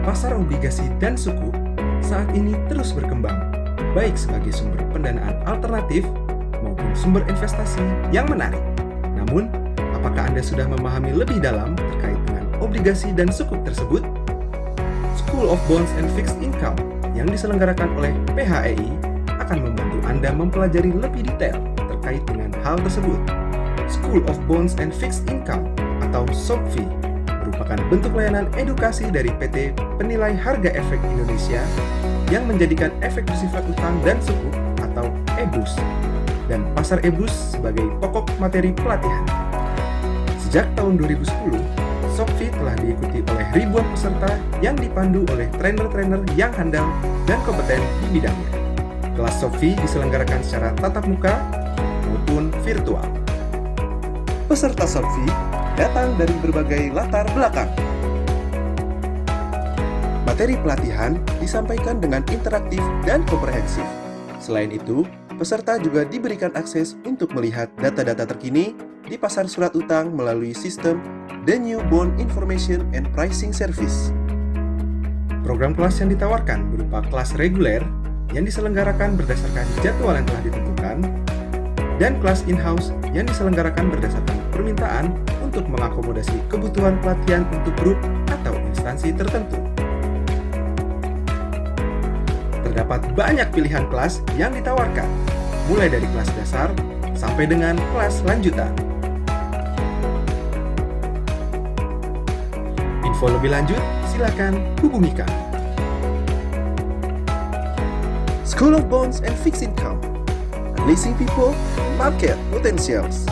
Pasar obligasi dan sukuk saat ini terus berkembang, baik sebagai sumber pendanaan alternatif maupun sumber investasi yang menarik. Namun, apakah Anda sudah memahami lebih dalam terkait dengan obligasi dan sukuk tersebut? School of Bonds and Fixed Income yang diselenggarakan oleh PHEI akan membantu Anda mempelajari lebih detail terkait dengan hal tersebut. School of Bonds and Fixed Income atau SOBFI merupakan bentuk layanan edukasi dari PT Penilai Harga Efek Indonesia yang menjadikan efek bersifat utang dan sukuk atau EBUS dan pasar EBUS sebagai pokok materi pelatihan. Sejak tahun 2010, SOBFI telah diikuti oleh ribuan peserta yang dipandu oleh trainer-trainer yang handal dan kompeten di bidangnya. Kelas SOBFI diselenggarakan secara tatap muka maupun virtual. Peserta SOBFI datang dari berbagai latar belakang. Materi pelatihan disampaikan dengan interaktif dan komprehensif. Selain itu, peserta juga diberikan akses untuk melihat data-data terkini di pasar surat utang melalui sistem The New Bond Information and Pricing Service. Program kelas yang ditawarkan berupa kelas reguler yang diselenggarakan berdasarkan jadwal yang telah ditentukan, dan kelas in-house yang diselenggarakan berdasarkan permintaan untuk mengakomodasi kebutuhan pelatihan untuk grup atau instansi tertentu. Terdapat banyak pilihan kelas yang ditawarkan, mulai dari kelas dasar sampai dengan kelas lanjutan. Info lebih lanjut, silakan hubungi kami. School of Bonds and Fixed Income, Unleashing People, Market Potentials.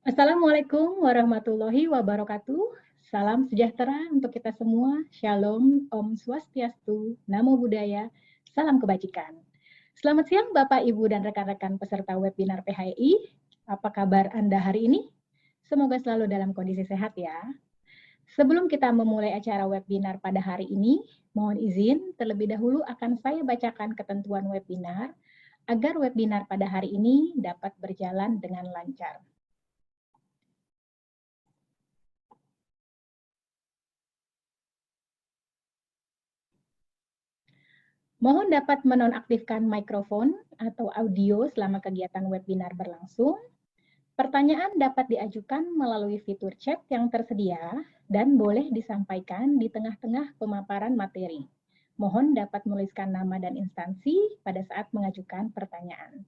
Assalamualaikum warahmatullahi wabarakatuh. Salam sejahtera untuk kita semua. Shalom, Om Swastiastu, Namo Buddhaya, salam kebajikan. Selamat siang Bapak, Ibu, dan rekan-rekan peserta webinar PHI. Apa kabar Anda hari ini? Semoga selalu dalam kondisi sehat ya. Sebelum kita memulai acara webinar pada hari ini, mohon izin terlebih dahulu akan saya bacakan ketentuan webinar agar webinar pada hari ini dapat berjalan dengan lancar. Mohon dapat menonaktifkan mikrofon atau audio selama kegiatan webinar berlangsung. Pertanyaan dapat diajukan melalui fitur chat yang tersedia dan boleh disampaikan di tengah-tengah pemaparan materi. Mohon dapat menuliskan nama dan instansi pada saat mengajukan pertanyaan.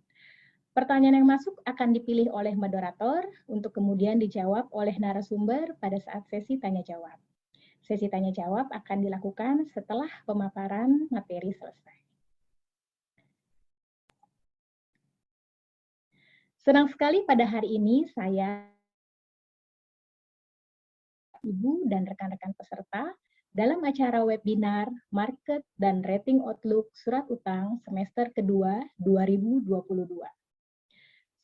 Pertanyaan yang masuk akan dipilih oleh moderator untuk kemudian dijawab oleh narasumber pada saat sesi tanya-jawab. Sesi tanya-jawab akan dilakukan setelah pemaparan materi selesai. Senang sekali pada hari ini saya, Ibu, dan rekan-rekan peserta dalam acara webinar Market dan Rating Outlook Surat Utang semester kedua 2022.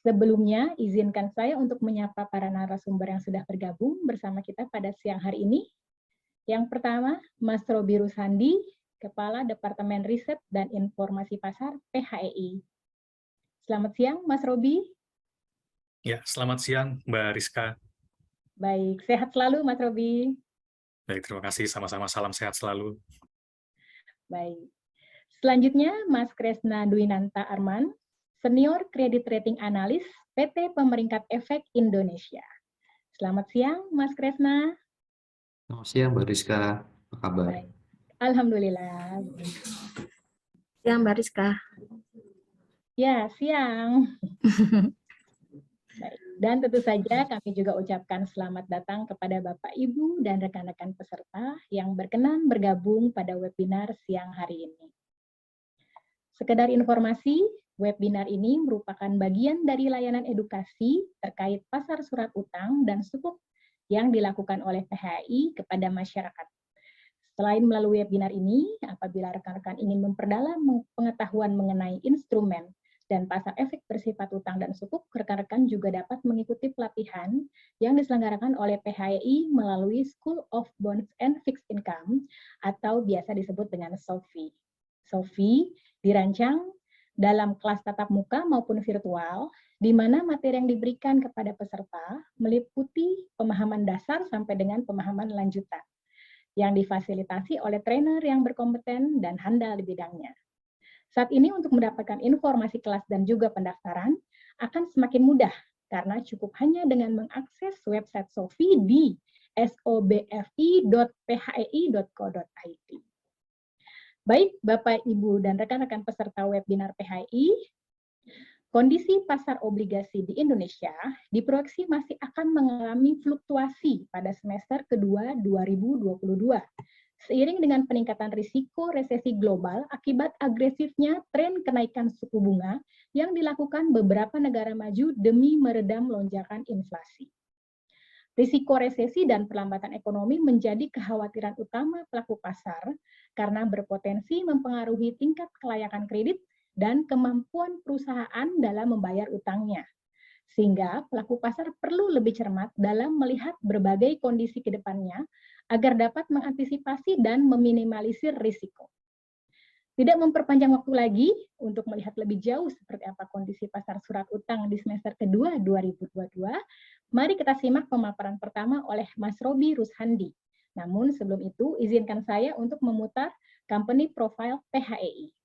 Sebelumnya, izinkan saya untuk menyapa para narasumber yang sudah bergabung bersama kita pada siang hari ini. Yang pertama, Mas Robi Rusandi, Kepala Departemen Riset dan Informasi Pasar PHEI. Selamat siang, Mas Robi. Ya, selamat siang, Mbak Rizka. Baik, sehat selalu, Mas Robi. Baik, terima kasih. Sama-sama, salam sehat selalu. Baik. Selanjutnya, Mas Kresna Dwinanta Arman, Senior Credit Rating Analis PT Pemeringkat Efek Indonesia. Selamat siang, Mas Kresna. Selamat siang, Mbak Rizka. Apa kabar? Baik. Alhamdulillah. Siang, Mbak Rizka. Ya, siang. Baik. Dan tentu saja kami juga ucapkan selamat datang kepada Bapak, Ibu, dan rekan-rekan peserta yang berkenan bergabung pada webinar siang hari ini. Sekedar informasi, webinar ini merupakan bagian dari layanan edukasi terkait pasar surat utang dan sukuk yang dilakukan oleh PHI kepada masyarakat. Selain melalui webinar ini, apabila rekan-rekan ingin memperdalam pengetahuan mengenai instrumen dan pasar efek bersifat utang dan sukuk, rekan-rekan juga dapat mengikuti pelatihan yang diselenggarakan oleh PHI melalui School of Bonds and Fixed Income atau biasa disebut dengan SOFI. SOFI dirancang dalam kelas tatap muka maupun virtual, di mana materi yang diberikan kepada peserta meliputi pemahaman dasar sampai dengan pemahaman lanjutan, yang difasilitasi oleh trainer yang berkompeten dan handal di bidangnya. Saat ini untuk mendapatkan informasi kelas dan juga pendaftaran akan semakin mudah, karena cukup hanya dengan mengakses website SOFI di sobfi.phei.co.id. Baik, Bapak, Ibu, dan rekan-rekan peserta webinar PHI, kondisi pasar obligasi di Indonesia diproyeksi masih akan mengalami fluktuasi pada semester kedua 2022, seiring dengan peningkatan risiko resesi global akibat agresifnya tren kenaikan suku bunga yang dilakukan beberapa negara maju demi meredam lonjakan inflasi. Risiko resesi dan perlambatan ekonomi menjadi kekhawatiran utama pelaku pasar karena berpotensi mempengaruhi tingkat kelayakan kredit dan kemampuan perusahaan dalam membayar utangnya. Sehingga pelaku pasar perlu lebih cermat dalam melihat berbagai kondisi ke depannya agar dapat mengantisipasi dan meminimalisir risiko. Tidak memperpanjang waktu lagi untuk melihat lebih jauh seperti apa kondisi pasar surat utang di semester kedua 2022, mari kita simak pemaparan pertama oleh Mas Robi Rushandi. Namun sebelum itu, izinkan saya untuk memutar company profile PHEI.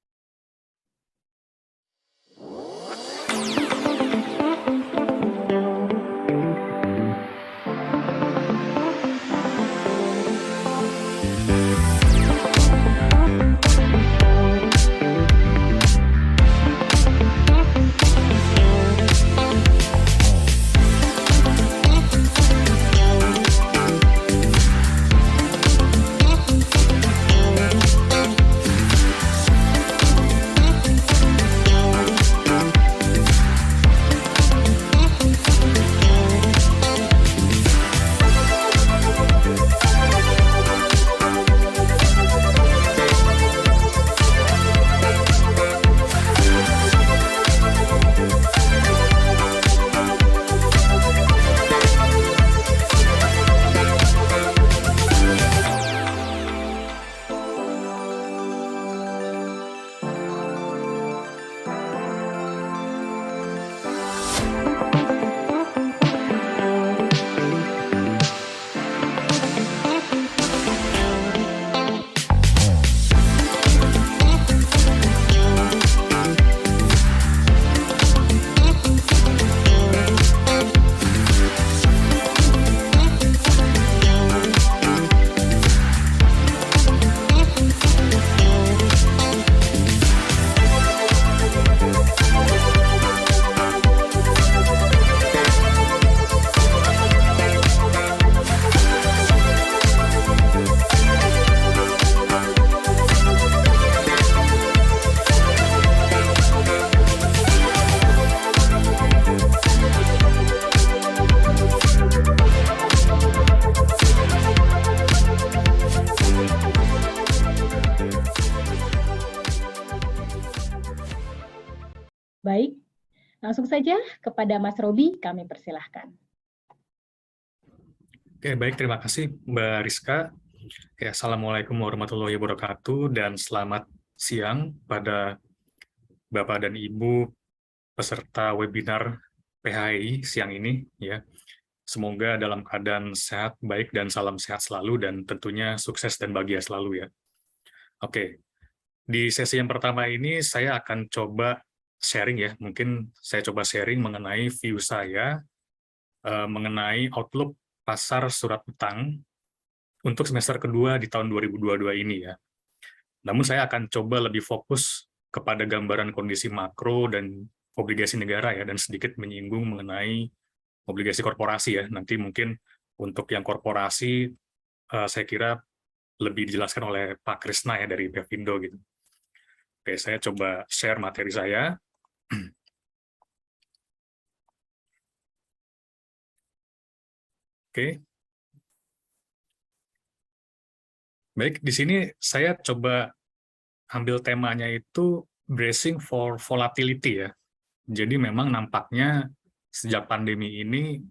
Langsung saja kepada Mas Robi, kami persilahkan. Oke, baik, terima kasih Mbak Rizka. Ya, Assalamualaikum warahmatullahi wabarakatuh dan selamat siang pada Bapak dan Ibu peserta webinar PHI siang ini. Ya, semoga dalam keadaan sehat, baik, dan salam sehat selalu, dan tentunya sukses dan bahagia selalu ya. Oke, di sesi yang pertama ini saya akan coba sharing ya, mungkin saya coba sharing mengenai view saya mengenai outlook pasar surat utang untuk semester kedua di tahun 2022 ini ya. Namun saya akan coba lebih fokus kepada gambaran kondisi makro dan obligasi negara ya, dan sedikit menyinggung mengenai obligasi korporasi ya. Nanti mungkin untuk yang korporasi saya kira lebih dijelaskan oleh Pak Krisna ya dari Pevindo gitu. Oke, saya coba share materi saya. Oke. Baik, di sini saya coba ambil temanya itu bracing for volatility ya. Jadi memang nampaknya sejak pandemi ini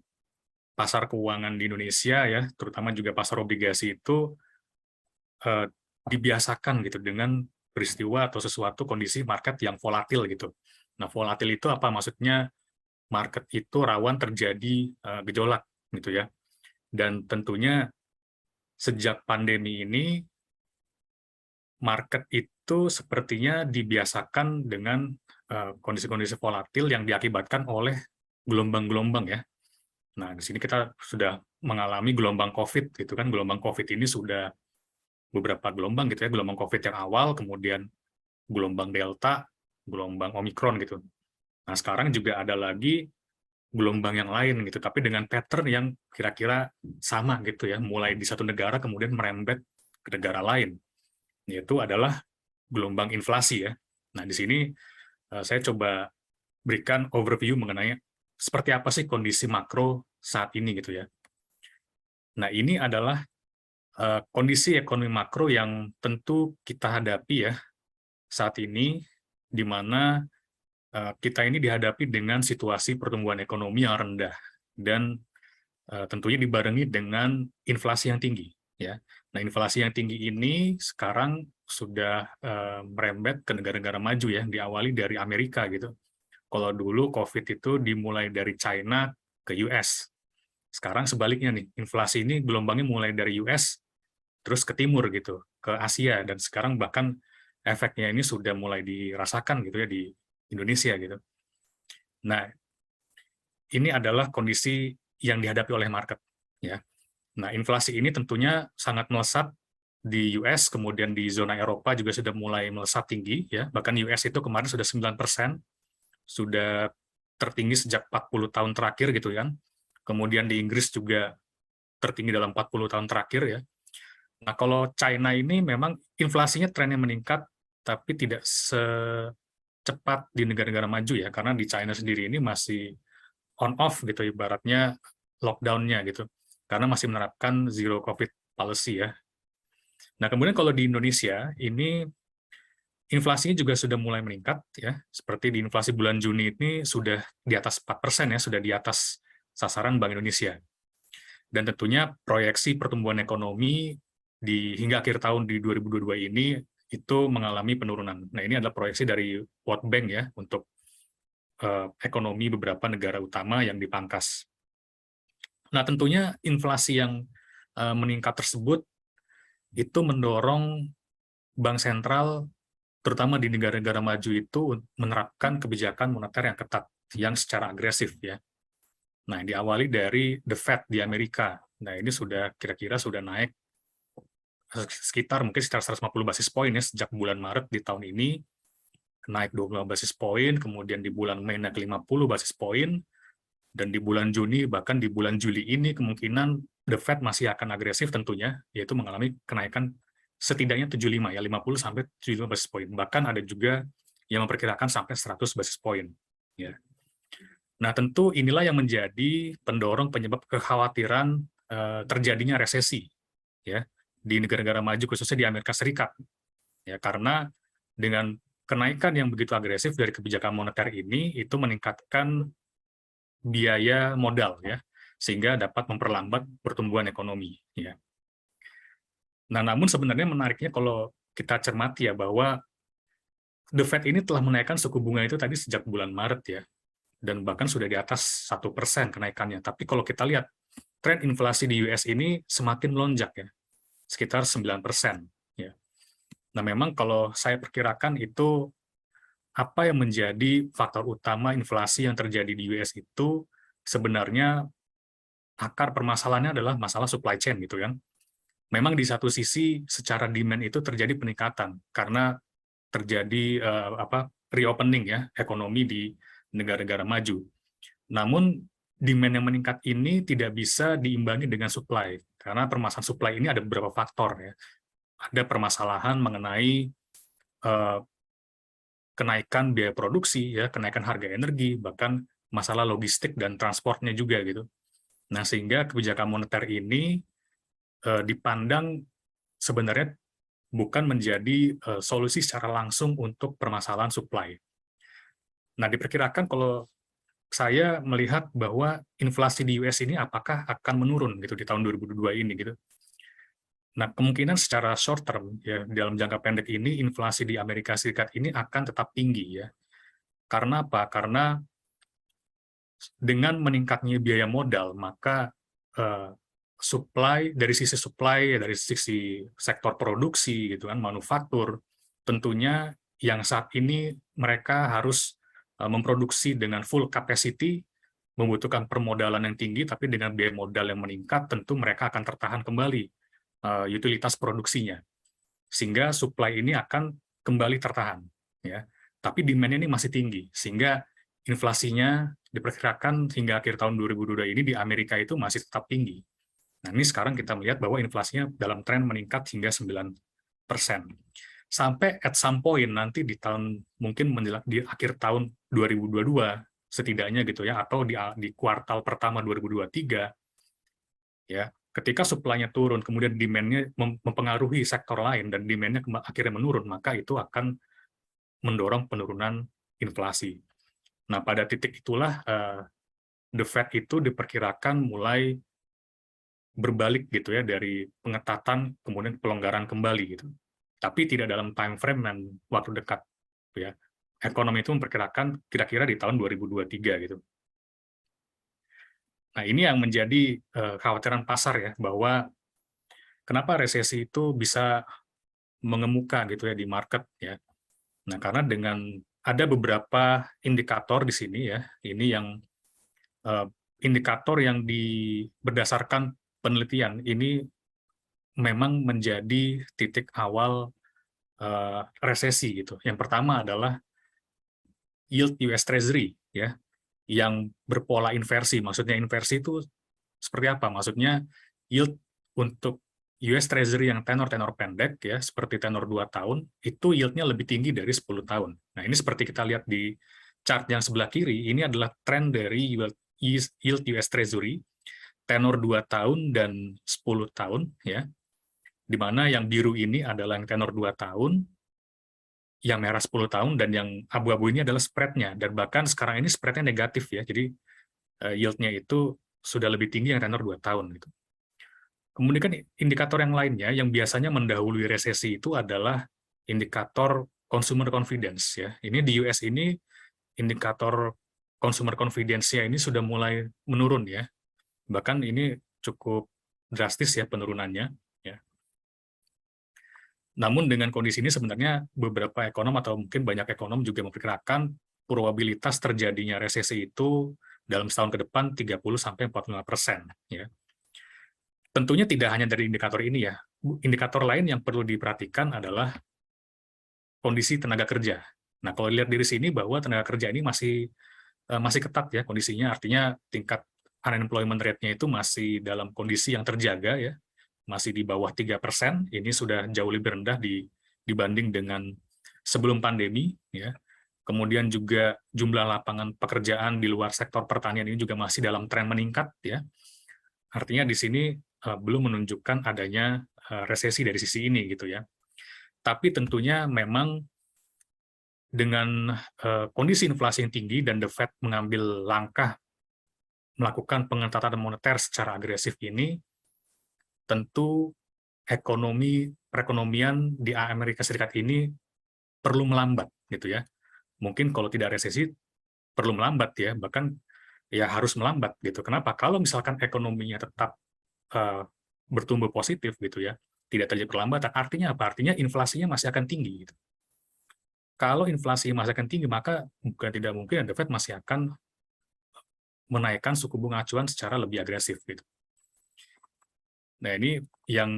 pasar keuangan di Indonesia ya, terutama juga pasar obligasi itu dibiasakan gitu dengan peristiwa atau sesuatu kondisi market yang volatil gitu. Nah, volatil itu apa? Maksudnya market itu rawan terjadi gejolak gitu ya. Dan tentunya sejak pandemi ini market itu sepertinya dibiasakan dengan kondisi-kondisi volatil yang diakibatkan oleh gelombang-gelombang ya. Nah, di sini kita sudah mengalami gelombang COVID gitu kan. Gelombang COVID ini sudah beberapa gelombang gitu ya. Gelombang COVID yang awal, kemudian gelombang Delta, gelombang Omikron gitu. Nah, sekarang juga ada lagi gelombang yang lain gitu, tapi dengan pattern yang kira-kira sama gitu ya, mulai di satu negara kemudian merembet ke negara lain, yaitu adalah gelombang inflasi ya. Nah, di sini saya coba berikan overview mengenai seperti apa sih kondisi makro saat ini gitu ya. Nah, ini adalah kondisi ekonomi makro yang tentu kita hadapi ya saat ini, di mana kita ini dihadapi dengan situasi pertumbuhan ekonomi yang rendah dan tentunya dibarengi dengan inflasi yang tinggi ya. Nah, inflasi yang tinggi ini sekarang sudah merembet ke negara-negara maju ya, diawali dari Amerika gitu. Kalau dulu COVID itu dimulai dari China ke US. Sekarang sebaliknya nih, inflasi ini gelombangnya mulai dari US terus ke timur gitu, ke Asia, dan sekarang bahkan efeknya ini sudah mulai dirasakan gitu ya di Indonesia gitu. Nah, ini adalah kondisi yang dihadapi oleh market ya. Nah, inflasi ini tentunya sangat melesat di US, kemudian di zona Eropa juga sudah mulai melesat tinggi ya. Bahkan US itu kemarin sudah 9%, sudah tertinggi sejak 40 tahun terakhir gitu kan. Kemudian di Inggris juga tertinggi dalam 40 tahun terakhir ya. Nah, kalau China ini memang inflasinya trennya meningkat, tapi tidak secepat di negara-negara maju ya, karena di China sendiri ini masih on-off gitu, ibaratnya lockdown-nya gitu, karena masih menerapkan zero COVID policy ya. Nah, kemudian kalau di Indonesia, ini inflasinya juga sudah mulai meningkat ya, seperti di inflasi bulan Juni ini sudah di atas 4% ya, sudah di atas sasaran Bank Indonesia. Dan tentunya proyeksi pertumbuhan ekonomi hingga akhir tahun di 2022 ini itu mengalami penurunan. Nah, ini adalah proyeksi dari World Bank ya untuk ekonomi beberapa negara utama yang dipangkas. Nah, tentunya inflasi yang meningkat tersebut itu mendorong bank sentral terutama di negara-negara maju itu menerapkan kebijakan moneter yang ketat, yang secara agresif ya. Nah, diawali dari The Fed di Amerika. Nah, ini sudah kira-kira sudah naik sekitar 150 basis poin ya sejak bulan Maret di tahun ini, naik 25 basis poin, kemudian di bulan Mei naik 50 basis poin, dan di bulan Juni bahkan di bulan Juli ini kemungkinan The Fed masih akan agresif tentunya, yaitu mengalami kenaikan setidaknya 75 ya, 50 sampai 75 basis poin. Bahkan ada juga yang memperkirakan sampai 100 basis poin ya. Nah, tentu inilah yang menjadi pendorong penyebab kekhawatiran terjadinya resesi ya di negara-negara maju, khususnya di Amerika Serikat ya, karena dengan kenaikan yang begitu agresif dari kebijakan moneter ini itu meningkatkan biaya modal ya, sehingga dapat memperlambat pertumbuhan ekonomi ya. Nah, namun sebenarnya menariknya kalau kita cermati ya bahwa The Fed ini telah menaikkan suku bunga itu tadi sejak bulan Maret ya, dan bahkan sudah di atas 1% kenaikannya. Tapi kalau kita lihat tren inflasi di US ini semakin melonjak ya, sekitar 9% ya. Nah, memang kalau saya perkirakan itu apa yang menjadi faktor utama inflasi yang terjadi di US itu sebenarnya akar permasalahannya adalah masalah supply chain gitu kan. Memang di satu sisi secara demand itu terjadi peningkatan karena terjadi reopening ya ekonomi di negara-negara maju. Namun demand yang meningkat ini tidak bisa diimbangi dengan supply karena permasalahan supply ini ada beberapa faktor ya. Ada permasalahan mengenai kenaikan biaya produksi ya, kenaikan harga energi, bahkan masalah logistik dan transportnya juga gitu. Nah, sehingga kebijakan moneter ini dipandang sebenarnya bukan menjadi solusi secara langsung untuk permasalahan supply. Nah, diperkirakan kalau saya melihat bahwa inflasi di US ini apakah akan menurun gitu di tahun 2022 ini gitu. Nah, kemungkinan secara short term ya dalam jangka pendek ini inflasi di Amerika Serikat ini akan tetap tinggi ya. Karena apa? Karena dengan meningkatnya biaya modal, maka dari sisi supply, dari sisi sektor produksi gitu kan, manufaktur, tentunya yang saat ini mereka harus memproduksi dengan full capacity, membutuhkan permodalan yang tinggi, tapi dengan biaya modal yang meningkat, tentu mereka akan tertahan kembali utilitas produksinya, sehingga supply ini akan kembali tertahan, ya. Tapi demand-nya ini masih tinggi, sehingga inflasinya diperkirakan hingga akhir tahun 2022 ini di Amerika itu masih tetap tinggi. Nah, ini sekarang kita melihat bahwa inflasinya dalam tren meningkat hingga 9%. Sampai at some point nanti di tahun, mungkin di akhir tahun 2022, setidaknya gitu ya, atau di kuartal pertama 2023, ya, ketika supply-nya turun, kemudian demand-nya mempengaruhi sektor lain, dan demand-nya akhirnya menurun, maka itu akan mendorong penurunan inflasi. Nah, pada titik itulah The Fed itu diperkirakan mulai berbalik gitu ya dari pengetatan kemudian pelonggaran kembali gitu. Tapi tidak dalam time frame dan waktu dekat ya. Ekonomi itu memperkirakan kira-kira di tahun 2023 gitu. Nah, ini yang menjadi kekhawatiran pasar ya, bahwa kenapa resesi itu bisa mengemuka gitu ya di market ya. Nah, karena dengan ada beberapa indikator di sini ya, ini yang indikator yang berdasarkan penelitian ini memang menjadi titik awal resesi gitu. Yang pertama adalah yield US Treasury ya, yang berpola inversi. Maksudnya inversi itu seperti apa? Maksudnya yield untuk US Treasury yang tenor-tenor pendek ya, seperti tenor 2 tahun, itu yield-nya lebih tinggi dari 10 tahun. Nah, ini seperti kita lihat di chart yang sebelah kiri, ini adalah tren dari yield US Treasury tenor 2 tahun dan 10 tahun ya. Di mana yang biru ini adalah yang tenor 2 tahun, yang merah 10 tahun, dan yang abu-abu ini adalah spread-nya. Dan bahkan sekarang ini spread-nya negatif ya, jadi yield-nya itu sudah lebih tinggi yang tenor 2 tahun. Gitu. Kemudian indikator yang lainnya yang biasanya mendahului resesi itu adalah indikator consumer confidence. Ya. Ini di US ini, indikator consumer confidence-nya ini sudah mulai menurun ya. Bahkan ini cukup drastis ya penurunannya. Ya. Namun dengan kondisi ini sebenarnya beberapa ekonom atau mungkin banyak ekonom juga memperkirakan probabilitas terjadinya resesi itu dalam setahun ke depan 30-45%. Ya. Tentunya tidak hanya dari indikator ini ya. Indikator lain yang perlu diperhatikan adalah kondisi tenaga kerja. Nah, kalau lihat dari sini bahwa tenaga kerja ini masih ketat ya kondisinya, artinya tingkat unemployment rate-nya itu masih dalam kondisi yang terjaga ya, masih di bawah 3%, ini sudah jauh lebih rendah dibanding dengan sebelum pandemi ya. Kemudian juga jumlah lapangan pekerjaan di luar sektor pertanian ini juga masih dalam tren meningkat ya. Artinya di sini belum menunjukkan adanya resesi dari sisi ini gitu ya. Tapi tentunya memang dengan kondisi inflasi yang tinggi dan The Fed mengambil langkah melakukan pengetatan moneter secara agresif ini, tentu perekonomian di Amerika Serikat ini perlu melambat gitu ya. Mungkin kalau tidak resesi perlu melambat ya, bahkan ya harus melambat gitu. Kenapa? Kalau misalkan ekonominya tetap bertumbuh positif gitu ya, tidak terjadi perlambatan, artinya apa? Artinya inflasinya masih akan tinggi gitu. Kalau inflasi masih akan tinggi, maka bukan tidak mungkin The Fed masih akan menaikkan suku bunga acuan secara lebih agresif gitu. Nah, ini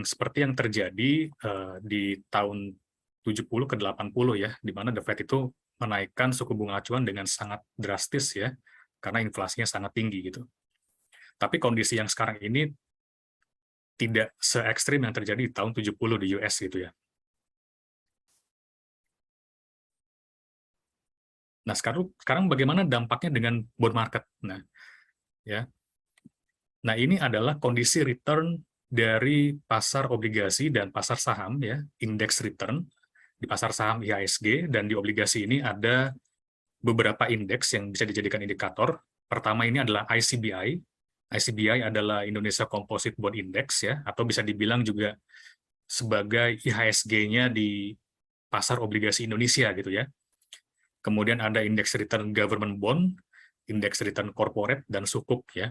seperti yang terjadi di tahun 70 ke 80 ya, di mana The Fed itu menaikkan suku bunga acuan dengan sangat drastis ya, karena inflasinya sangat tinggi gitu. Tapi kondisi yang sekarang ini tidak se-ekstrim yang terjadi di tahun 70 di US gitu ya. Nah, sekarang bagaimana dampaknya dengan bond market? Nah, ya. Nah, ini adalah kondisi return dari pasar obligasi dan pasar saham ya, index return di pasar saham IHSG, dan di obligasi ini ada beberapa indeks yang bisa dijadikan indikator. Pertama ini adalah ICBI. ICBI adalah Indonesia Composite Bond Index ya, atau bisa dibilang juga sebagai IHSG-nya di pasar obligasi Indonesia gitu ya. Kemudian ada indeks return government bond, indeks return corporate, dan sukuk ya.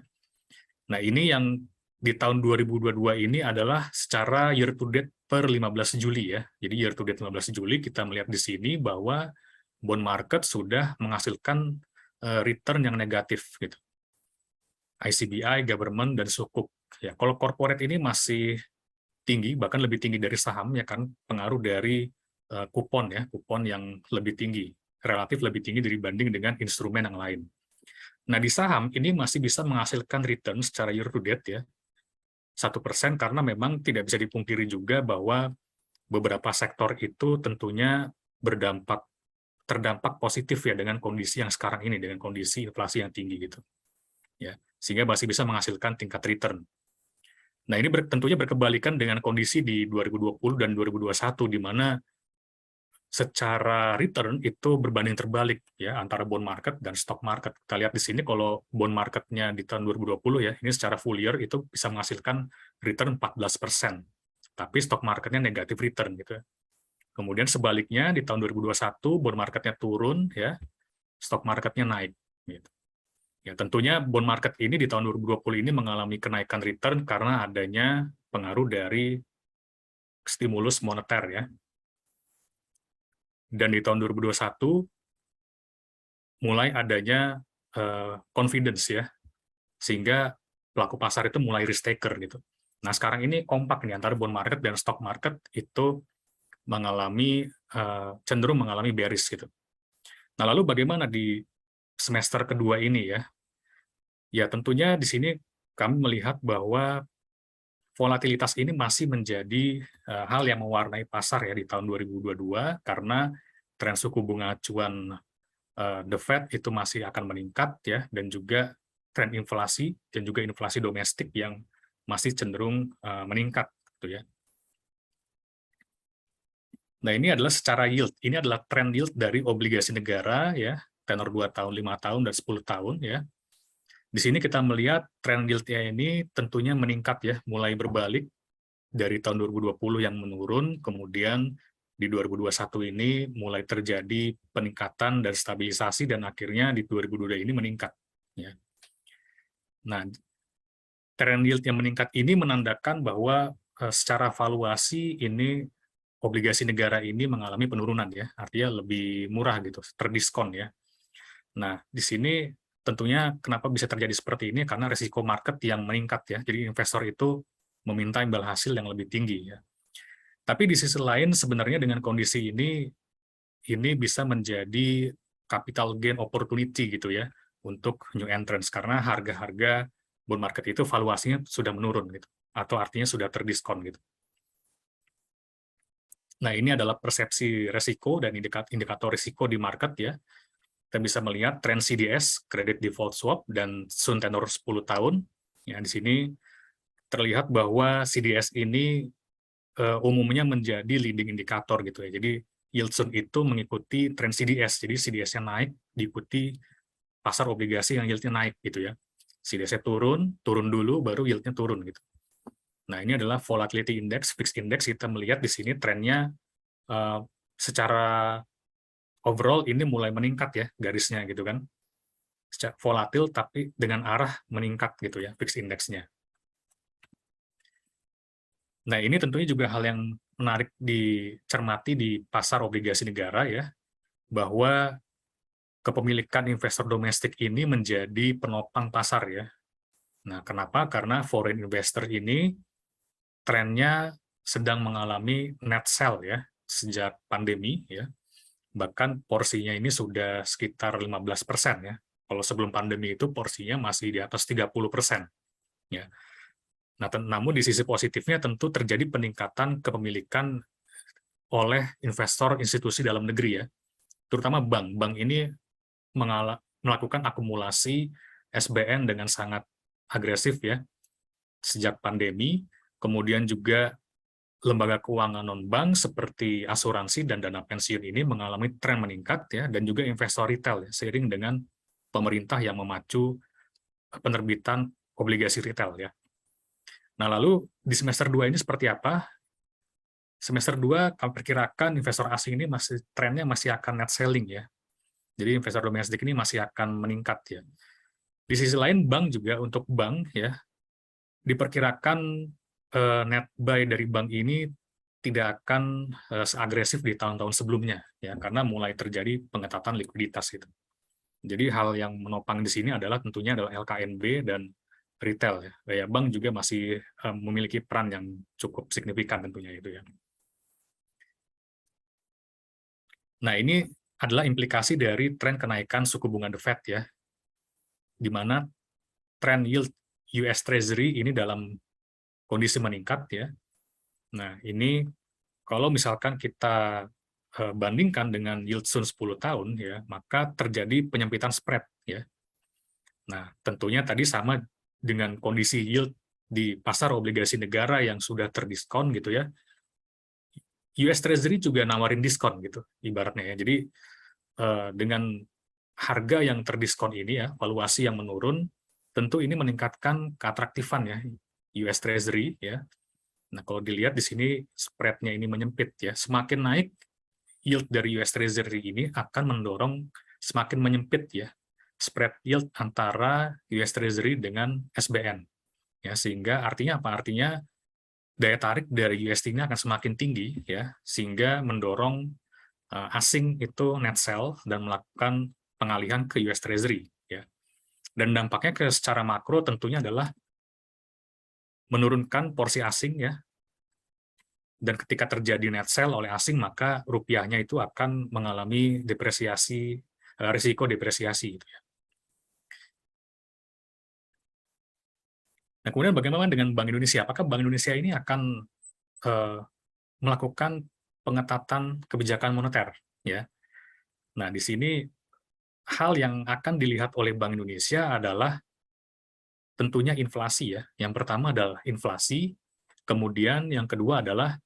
Nah, ini yang di tahun 2022 ini adalah secara year to date per 15 Juli ya. Jadi year to date 15 Juli kita melihat di sini bahwa bond market sudah menghasilkan return yang negatif gitu. ICBI, government, dan sukuk. Ya, kalau corporate ini masih tinggi, bahkan lebih tinggi dari saham ya kan, pengaruh dari kupon ya, kupon yang lebih tinggi, relatif lebih tinggi dibanding dengan instrumen yang lain. Nah, di saham ini masih bisa menghasilkan return secara year to date ya, 1%, karena memang tidak bisa dipungkiri juga bahwa beberapa sektor itu tentunya terdampak positif ya dengan kondisi yang sekarang ini, dengan kondisi inflasi yang tinggi gitu. Ya, sehingga masih bisa menghasilkan tingkat return. Nah, ini tentunya berkebalikan dengan kondisi di 2020 dan 2021, di mana secara return itu berbanding terbalik ya antara bond market dan stock market. Kita lihat di sini kalau bond marketnya di tahun 2020 ya, ini secara full year itu bisa menghasilkan return 14%, tapi stock marketnya negatif return gitu. Kemudian sebaliknya di tahun 2021 bond marketnya turun ya, stock marketnya naik gitu. Ya, tentunya bond market ini di tahun 2020 ini mengalami kenaikan return karena adanya pengaruh dari stimulus moneter ya. Dan di tahun 2021 mulai adanya confidence ya, sehingga pelaku pasar itu mulai risk taker gitu. Nah, sekarang ini kompak nih antara bond market dan stock market itu cenderung mengalami bearish gitu. Nah, lalu bagaimana di semester kedua ini ya? Ya, tentunya di sini kami melihat bahwa volatilitas ini masih menjadi hal yang mewarnai pasar ya di tahun 2022, karena tren suku bunga acuan The Fed itu masih akan meningkat ya, dan juga tren inflasi dan juga inflasi domestik yang masih cenderung meningkat gitu ya. Nah, ini adalah secara yield. Ini adalah tren yield dari obligasi negara ya, tenor 2 tahun, 5 tahun, dan 10 tahun ya. Di sini kita melihat tren yield-nya ini tentunya meningkat ya, mulai berbalik dari tahun 2020 yang menurun, kemudian di 2021 ini mulai terjadi peningkatan dan stabilisasi, dan akhirnya di 2022 ini meningkat. Ya. Nah, tren yield yang meningkat ini menandakan bahwa secara valuasi ini obligasi negara ini mengalami penurunan ya, artinya lebih murah gitu, terdiskon ya. Nah, di sini tentunya kenapa bisa terjadi seperti ini, karena risiko market yang meningkat ya, jadi investor itu meminta imbal hasil yang lebih tinggi ya. Tapi di sisi lain sebenarnya dengan kondisi ini bisa menjadi capital gain opportunity gitu ya untuk new entrants, karena harga-harga bond market itu valuasinya sudah menurun gitu, atau artinya sudah terdiskon gitu. Nah, ini adalah persepsi risiko dan indikator risiko di market ya. Kita bisa melihat tren CDS, Credit Default Swap, dan Sun tenor 10 tahun. Ya, di sini terlihat bahwa CDS ini umumnya menjadi leading indikator gitu ya. Jadi yield soon itu mengikuti tren CDS. Jadi CDS-nya naik diikuti pasar obligasi yang yield-nya naik gitu ya. CDS-nya turun dulu, baru yield-nya turun gitu. Nah, ini adalah volatility index, fixed index. Kita melihat di sini trennya secara overall ini mulai meningkat ya garisnya gitu kan. Secara volatil tapi dengan arah meningkat gitu ya fixed index-nya. Nah, ini tentunya juga hal yang menarik dicermati di pasar obligasi negara ya, bahwa kepemilikan investor domestik ini menjadi penopang pasar ya. Nah, kenapa? Karena foreign investor ini trennya sedang mengalami net sell ya sejak pandemi ya. Bahkan porsinya ini sudah sekitar 15% ya. Kalau sebelum pandemi itu porsinya masih di atas 30% ya. Nah, namun di sisi positifnya tentu terjadi peningkatan kepemilikan oleh investor institusi dalam negeri ya. Terutama bank. Bank ini melakukan akumulasi SBN dengan sangat agresif ya sejak pandemi. Kemudian juga lembaga keuangan non-bank seperti asuransi dan dana pensiun ini mengalami tren meningkat ya, dan juga investor retail ya, seiring dengan pemerintah yang memacu penerbitan obligasi retail ya. Nah, lalu di semester 2 ini seperti apa? Semester 2 kami perkirakan investor asing ini trennya masih akan net selling ya. Jadi investor domestik ini masih akan meningkat ya. Di sisi lain bank juga, untuk bank ya, diperkirakan net buy dari bank ini tidak akan seagresif di tahun-tahun sebelumnya ya, karena mulai terjadi pengetatan likuiditas gitu. Jadi hal yang menopang di sini adalah tentunya adalah LKNB dan retail ya. Kayak bank juga masih memiliki peran yang cukup signifikan tentunya itu ya. Nah, ini adalah implikasi dari tren kenaikan suku bunga The Fed ya, di mana tren yield US Treasury ini dalam kondisi meningkat ya. Nah, ini kalau misalkan kita bandingkan dengan yield soon 10 tahun ya, maka terjadi penyempitan spread ya. Nah, tentunya tadi sama dengan kondisi yield di pasar obligasi negara yang sudah terdiskon gitu ya. US Treasury juga nawarin diskon gitu ibaratnya ya. Jadi dengan harga yang terdiskon ini ya, valuasi yang menurun, tentu ini meningkatkan keatraktifan ya US Treasury ya. Nah, kalau dilihat di sini spread-nya ini menyempit ya. Semakin naik yield dari US Treasury ini akan mendorong semakin menyempit ya spread yield antara US Treasury dengan SBN. Ya, sehingga artinya apa? Artinya daya tarik dari USD ini akan semakin tinggi ya, sehingga mendorong asing itu net sell dan melakukan pengalihan ke US Treasury ya. Dan dampaknya secara makro tentunya adalah menurunkan porsi asing ya. Dan ketika terjadi net sell oleh asing, maka rupiahnya itu akan mengalami depresiasi, risiko depresiasi gitu ya. Nah, kemudian bagaimana dengan Bank Indonesia? Apakah Bank Indonesia ini akan melakukan pengetatan kebijakan moneter ya? Nah, di sini hal yang akan dilihat oleh Bank Indonesia adalah tentunya inflasi ya. Yang pertama adalah inflasi, kemudian yang kedua adalah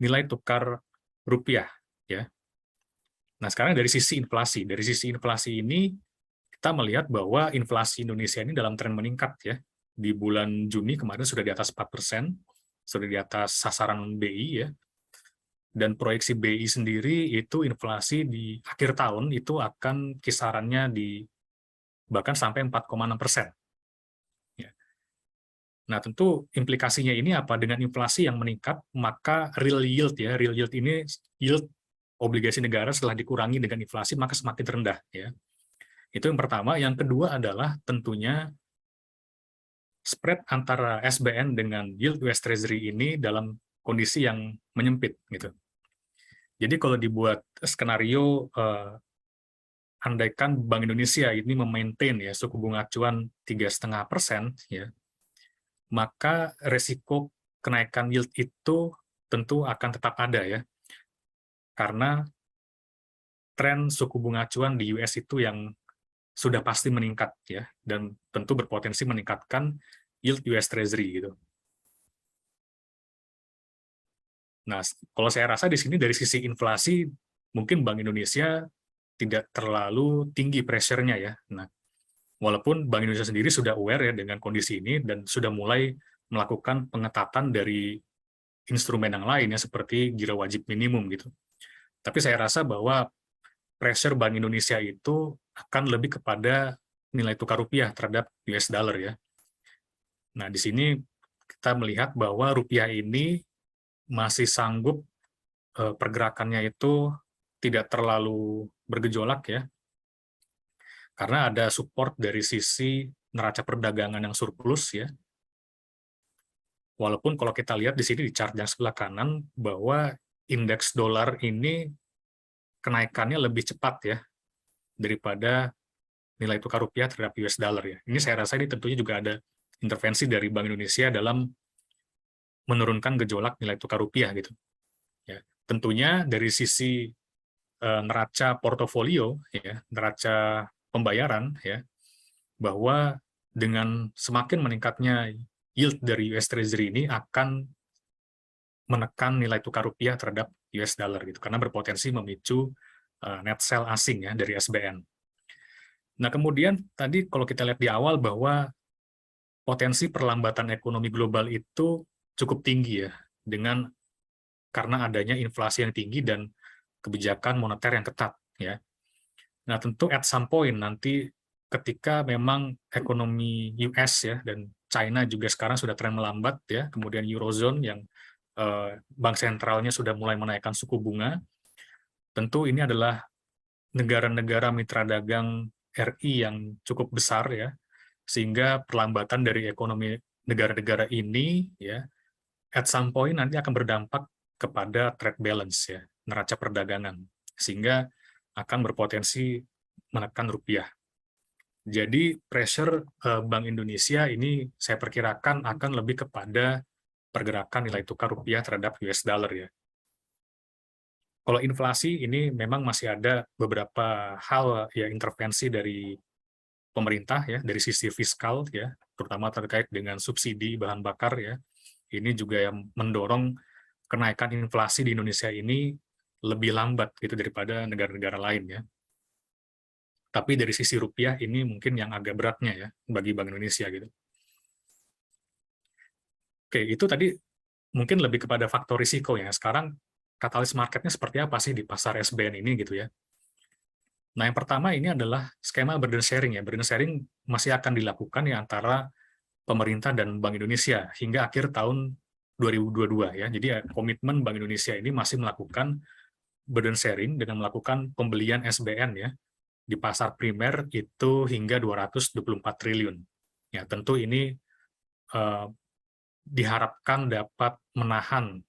nilai tukar rupiah ya. Nah, sekarang dari sisi inflasi ini kita melihat bahwa inflasi Indonesia ini dalam tren meningkat ya. Di bulan Juni kemarin sudah di atas 4%, sudah di atas sasaran BI ya. Dan proyeksi BI sendiri itu inflasi di akhir tahun itu akan kisarannya di bahkan sampai 4,6%. Ya. Nah, tentu implikasinya ini apa? Dengan inflasi yang meningkat, maka real yield ya, real yield ini yield obligasi negara setelah dikurangi dengan inflasi maka semakin rendah ya. Itu yang pertama. Yang kedua adalah tentunya spread antara SBN dengan yield US Treasury ini dalam kondisi yang menyempit gitu. Jadi kalau dibuat skenario andaikan Bank Indonesia ini memaintain ya suku bunga acuan 3,5% ya, maka resiko kenaikan yield itu tentu akan tetap ada ya. Karena tren suku bunga acuan di US itu yang sudah pasti meningkat ya, dan tentu berpotensi meningkatkan yield US Treasury gitu. Nah, kalau saya rasa di sini dari sisi inflasi, mungkin Bank Indonesia tidak terlalu tinggi pressure-nya ya. Nah, walaupun Bank Indonesia sendiri sudah aware ya dengan kondisi ini dan sudah mulai melakukan pengetatan dari instrumen yang lain ya, seperti giro wajib minimum gitu. Tapi saya rasa bahwa pressure Bank Indonesia itu akan lebih kepada nilai tukar rupiah terhadap US dollar ya. Nah, di sini kita melihat bahwa rupiah ini masih sanggup pergerakannya itu tidak terlalu bergejolak ya, karena ada support dari sisi neraca perdagangan yang surplus ya. Walaupun kalau kita lihat di sini di chart yang sebelah kanan bahwa indeks dolar ini kenaikannya lebih cepat ya daripada nilai tukar rupiah terhadap US dollar ya. Ini saya rasa ini tentunya juga ada intervensi dari Bank Indonesia dalam menurunkan gejolak nilai tukar rupiah gitu. Ya, tentunya dari sisi neraca portofolio ya, neraca pembayaran ya, bahwa dengan semakin meningkatnya yield dari US Treasury ini akan menekan nilai tukar rupiah terhadap US dollar gitu, karena berpotensi memicu net sell asing ya dari SBN. Nah, kemudian tadi kalau kita lihat di awal bahwa potensi perlambatan ekonomi global itu cukup tinggi ya, karena adanya inflasi yang tinggi dan kebijakan moneter yang ketat ya. Nah, tentu at some point nanti ketika memang ekonomi US ya dan China juga sekarang sudah tren melambat ya, kemudian Eurozone yang bank sentralnya sudah mulai menaikkan suku bunga, tentu ini adalah negara-negara mitra dagang RI yang cukup besar ya, sehingga perlambatan dari ekonomi negara-negara ini ya at some point nanti akan berdampak kepada trade balance ya, neraca perdagangan, sehingga akan berpotensi menekan rupiah. Jadi pressure Bank Indonesia ini saya perkirakan akan lebih kepada pergerakan nilai tukar rupiah terhadap US dollar ya. Kalau inflasi ini memang masih ada beberapa hal ya, intervensi dari pemerintah ya, dari sisi fiskal ya, terutama terkait dengan subsidi bahan bakar ya. Ini juga yang mendorong kenaikan inflasi di Indonesia ini lebih lambat gitu daripada negara-negara lain ya. Tapi dari sisi rupiah ini mungkin yang agak beratnya ya bagi Bank Indonesia gitu. Oke, itu tadi mungkin lebih kepada faktor risiko ya. Sekarang katalis marketnya seperti apa sih di pasar SBN ini gitu ya. Nah, yang pertama ini adalah skema burden sharing ya. Burden sharing masih akan dilakukan ya antara pemerintah dan Bank Indonesia hingga akhir tahun 2022 ya. Jadi komitmen Bank Indonesia ini masih melakukan burden sharing dengan melakukan pembelian SBN ya di pasar primer itu hingga 224 triliun. Ya, tentu ini diharapkan dapat menahan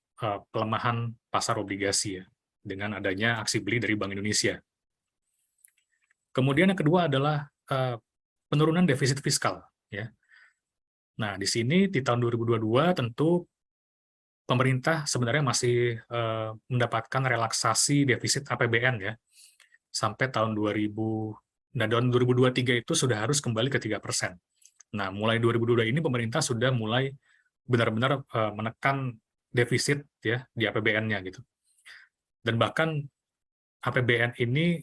pelemahan pasar obligasi ya dengan adanya aksi beli dari Bank Indonesia. Kemudian yang kedua adalah penurunan defisit fiskal ya. Nah, di sini di tahun 2022 tentu pemerintah sebenarnya masih mendapatkan relaksasi defisit APBN ya, sampai tahun 2023 itu sudah harus kembali ke 3%. Nah, mulai 2022 ini pemerintah sudah mulai benar-benar menekan defisit ya di APBN-nya gitu. Dan bahkan APBN ini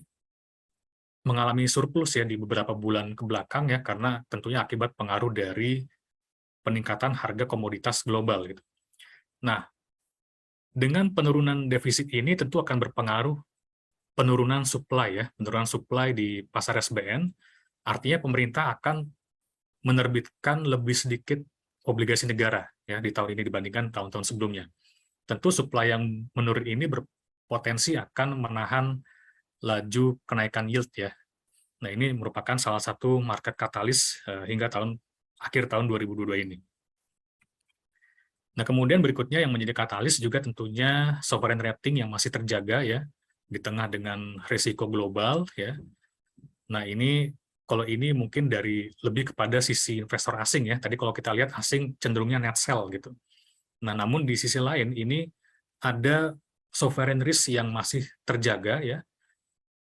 mengalami surplus ya di beberapa bulan ke belakang ya, karena tentunya akibat pengaruh dari peningkatan harga komoditas global gitu. Nah, dengan penurunan defisit ini tentu akan berpengaruh penurunan supply ya, penurunan supply di pasar SBN, artinya pemerintah akan menerbitkan lebih sedikit obligasi negara ya di tahun ini dibandingkan tahun-tahun sebelumnya. Tentu supply yang menurun ini berpotensi akan menahan laju kenaikan yield ya. Nah, ini merupakan salah satu market katalis hingga akhir tahun 2022 ini. Nah, kemudian berikutnya yang menjadi katalis juga tentunya sovereign rating yang masih terjaga ya di tengah dengan risiko global ya. Nah, kalau ini mungkin dari lebih kepada sisi investor asing ya. Tadi kalau kita lihat asing cenderungnya net sell gitu. Nah, namun di sisi lain ini ada sovereign risk yang masih terjaga ya.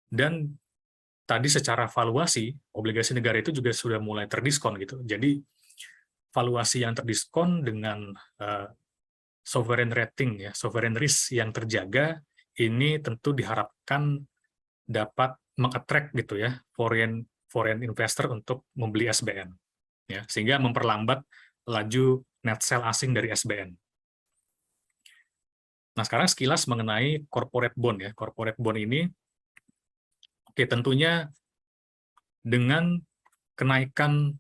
Dan tadi secara valuasi obligasi negara itu juga sudah mulai terdiskon gitu. Jadi valuasi yang terdiskon dengan sovereign rating ya, sovereign risk yang terjaga, ini tentu diharapkan dapat mengattract gitu ya foreign investor untuk membeli SBN ya, sehingga memperlambat laju net sell asing dari SBN. Nah, sekarang sekilas mengenai corporate bond ya. Corporate bond ini oke, tentunya dengan kenaikan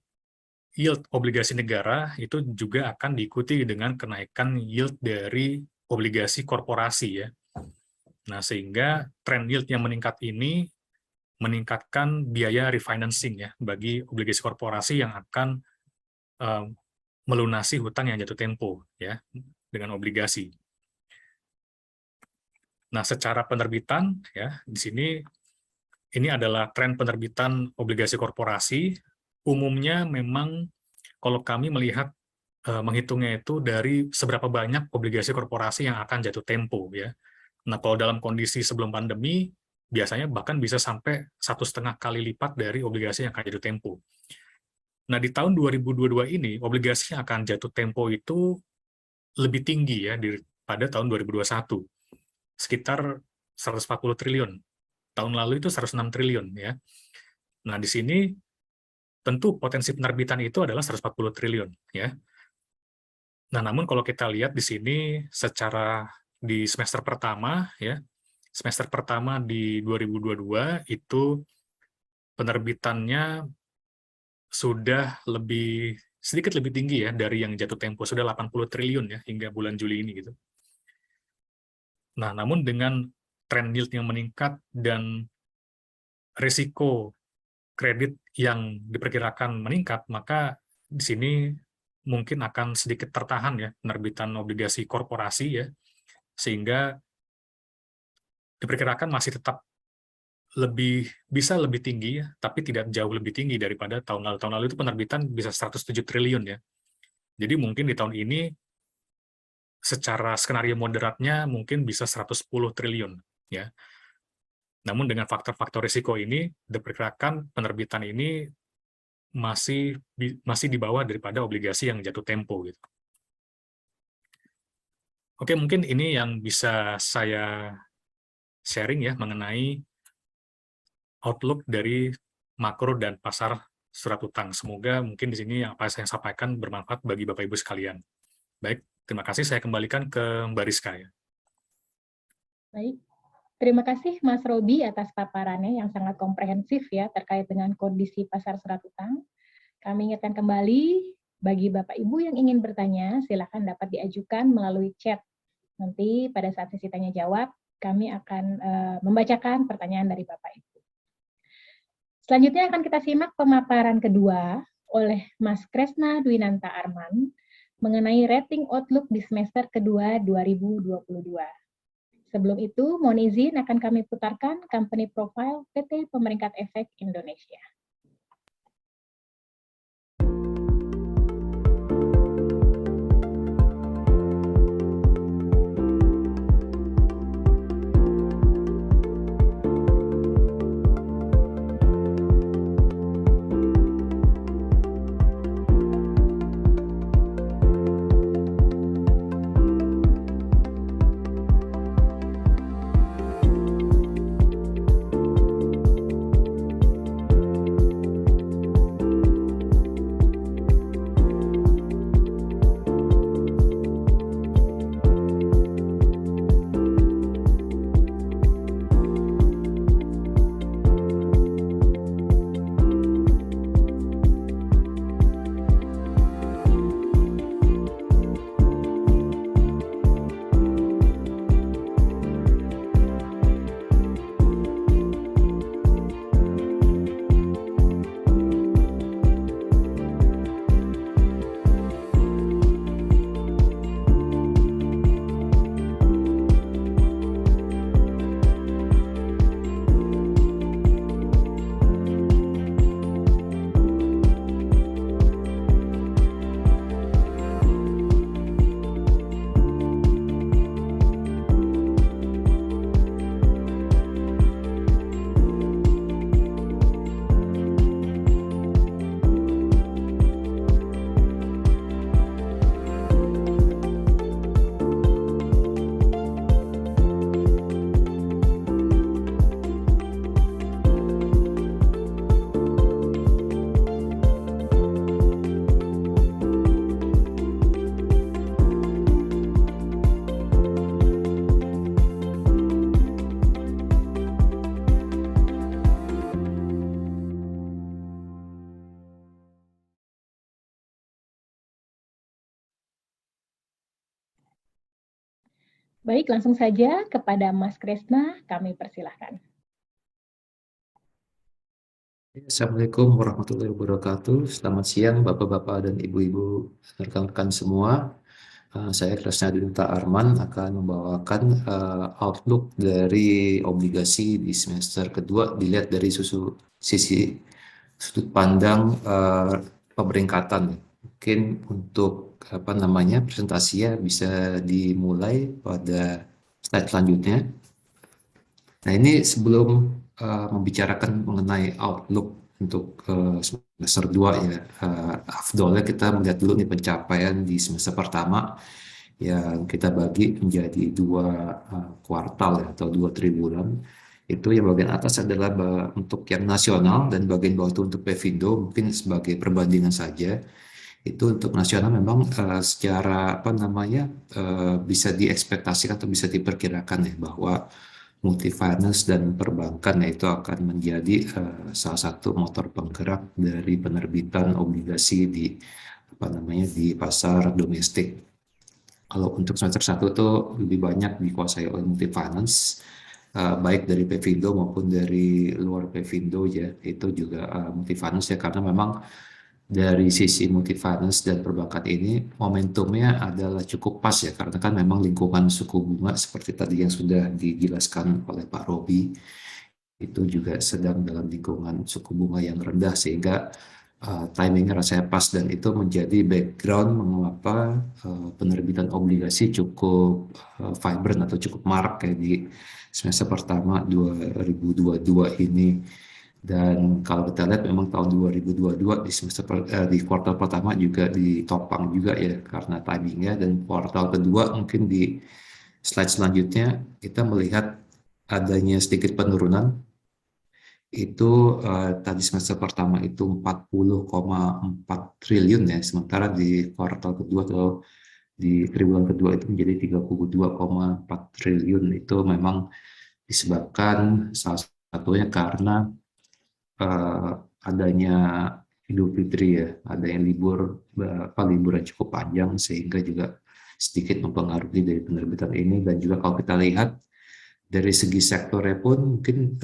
yield obligasi negara itu juga akan diikuti dengan kenaikan yield dari obligasi korporasi ya. Nah, sehingga tren yield yang meningkat ini meningkatkan biaya refinancing ya bagi obligasi korporasi yang akan melunasi hutang yang jatuh tempo ya dengan obligasi. Nah, secara penerbitan ya di sini ini adalah tren penerbitan obligasi korporasi. Umumnya memang kalau kami melihat menghitungnya itu dari seberapa banyak obligasi korporasi yang akan jatuh tempo ya. Nah, kalau dalam kondisi sebelum pandemi biasanya bahkan bisa sampai 1,5 kali lipat dari obligasi yang akan jatuh tempo. Nah, di tahun 2022 ini obligasi yang akan jatuh tempo itu lebih tinggi ya daripada tahun 2021. Sekitar 140 triliun. Tahun lalu itu 106 triliun ya. Nah, di sini tentu potensi penerbitan itu adalah 140 triliun ya. Nah, namun kalau kita lihat di sini secara di semester pertama ya. Semester pertama di 2022 itu penerbitannya sudah sedikit lebih tinggi ya dari yang jatuh tempo, sudah 80 triliun ya hingga bulan Juli ini gitu. Nah, namun dengan tren yield yang meningkat dan risiko kredit yang diperkirakan meningkat, maka di sini mungkin akan sedikit tertahan ya penerbitan obligasi korporasi ya, sehingga diperkirakan masih tetap bisa lebih tinggi ya, tapi tidak jauh lebih tinggi daripada tahun lalu. Tahun lalu itu penerbitan bisa 107 triliun ya. Jadi mungkin di tahun ini secara skenario moderatnya mungkin bisa 110 triliun ya. Namun dengan faktor-faktor risiko ini, diperkirakan penerbitan ini masih di bawah daripada obligasi yang jatuh tempo gitu. Oke, mungkin ini yang bisa saya sharing ya mengenai outlook dari makro dan pasar surat utang. Semoga mungkin di sini yang apa saya sampaikan bermanfaat bagi Bapak Ibu sekalian. Baik, terima kasih. Saya kembalikan ke Mbak Rizka ya. Baik. Terima kasih Mas Robi atas paparannya yang sangat komprehensif ya terkait dengan kondisi pasar surat utang. Kami ingatkan kembali bagi Bapak Ibu yang ingin bertanya, silakan dapat diajukan melalui chat. Nanti pada saat sesi tanya jawab, kami akan membacakan pertanyaan dari Bapak Ibu. Selanjutnya akan kita simak pemaparan kedua oleh Mas Kresna Dwinanta Arman mengenai rating outlook di semester kedua 2022. Sebelum itu, mohon izin akan kami putarkan company profile PT Pemeringkat Efek Indonesia. Baik, langsung saja kepada Mas Kresna, kami persilahkan. Assalamualaikum warahmatullahi wabarakatuh. Selamat siang Bapak-Bapak dan Ibu-Ibu rekan-rekan semua. Saya Kresna Dinta Arman akan membawakan outlook dari obligasi di semester kedua dilihat dari sisi sudut pandang pemeringkatan. Mungkin untuk presentasinya bisa dimulai pada slide selanjutnya. Nah, ini sebelum membicarakan mengenai outlook untuk semester 2 ya, afdolnya kita melihat dulu nih pencapaian di semester pertama yang kita bagi menjadi 2 kuartal ya, atau 2 triwulan. Itu yang bagian atas adalah untuk yang nasional dan bagian bawah itu untuk Pevindo, mungkin sebagai perbandingan saja. Itu untuk nasional memang secara bisa diekspektasikan atau bisa diperkirakan ya bahwa multifinance dan perbankan itu akan menjadi salah satu motor penggerak dari penerbitan obligasi di pasar domestik. Kalau untuk semester 1 itu lebih banyak dikuasai oleh multifinance, baik dari Pevindo maupun dari luar Pevindo ya, itu juga multifinance ya, karena memang dari sisi multifinance dan perbankan ini momentumnya adalah cukup pas ya, karena kan memang lingkungan suku bunga seperti tadi yang sudah dijelaskan oleh Pak Robi itu juga sedang dalam lingkungan suku bunga yang rendah, sehingga timingnya rasanya pas, dan itu menjadi background mengapa penerbitan obligasi cukup vibrant atau cukup marak kayak di semester pertama 2022 ini. Dan kalau kita lihat memang tahun 2022 di kuartal pertama juga ditopang juga ya karena timingnya, dan kuartal kedua mungkin di slide selanjutnya kita melihat adanya sedikit penurunan. Itu tadi semester pertama itu 40,4 triliun ya, sementara di kuartal kedua atau di triwulan kedua itu menjadi 32,4 triliun. Itu memang disebabkan salah satunya karena adanya Idul Fitri ya, adanya libur yang cukup panjang, sehingga juga sedikit mempengaruhi dari penerbitan ini. Dan juga kalau kita lihat dari segi sektornya pun mungkin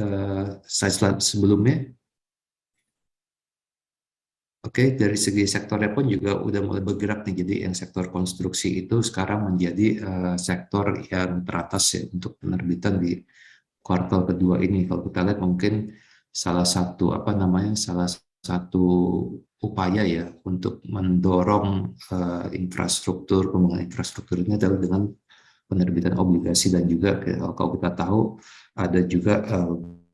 slide sebelumnya, dari segi sektornya pun juga udah mulai bergerak nih. Jadi yang sektor konstruksi itu sekarang menjadi sektor yang teratas ya untuk penerbitan di kuartal kedua ini. Kalau kita lihat mungkin salah satu upaya ya untuk mendorong pembangunan infrastruktur ini adalah dengan penerbitan obligasi. Dan juga kalau kita tahu ada juga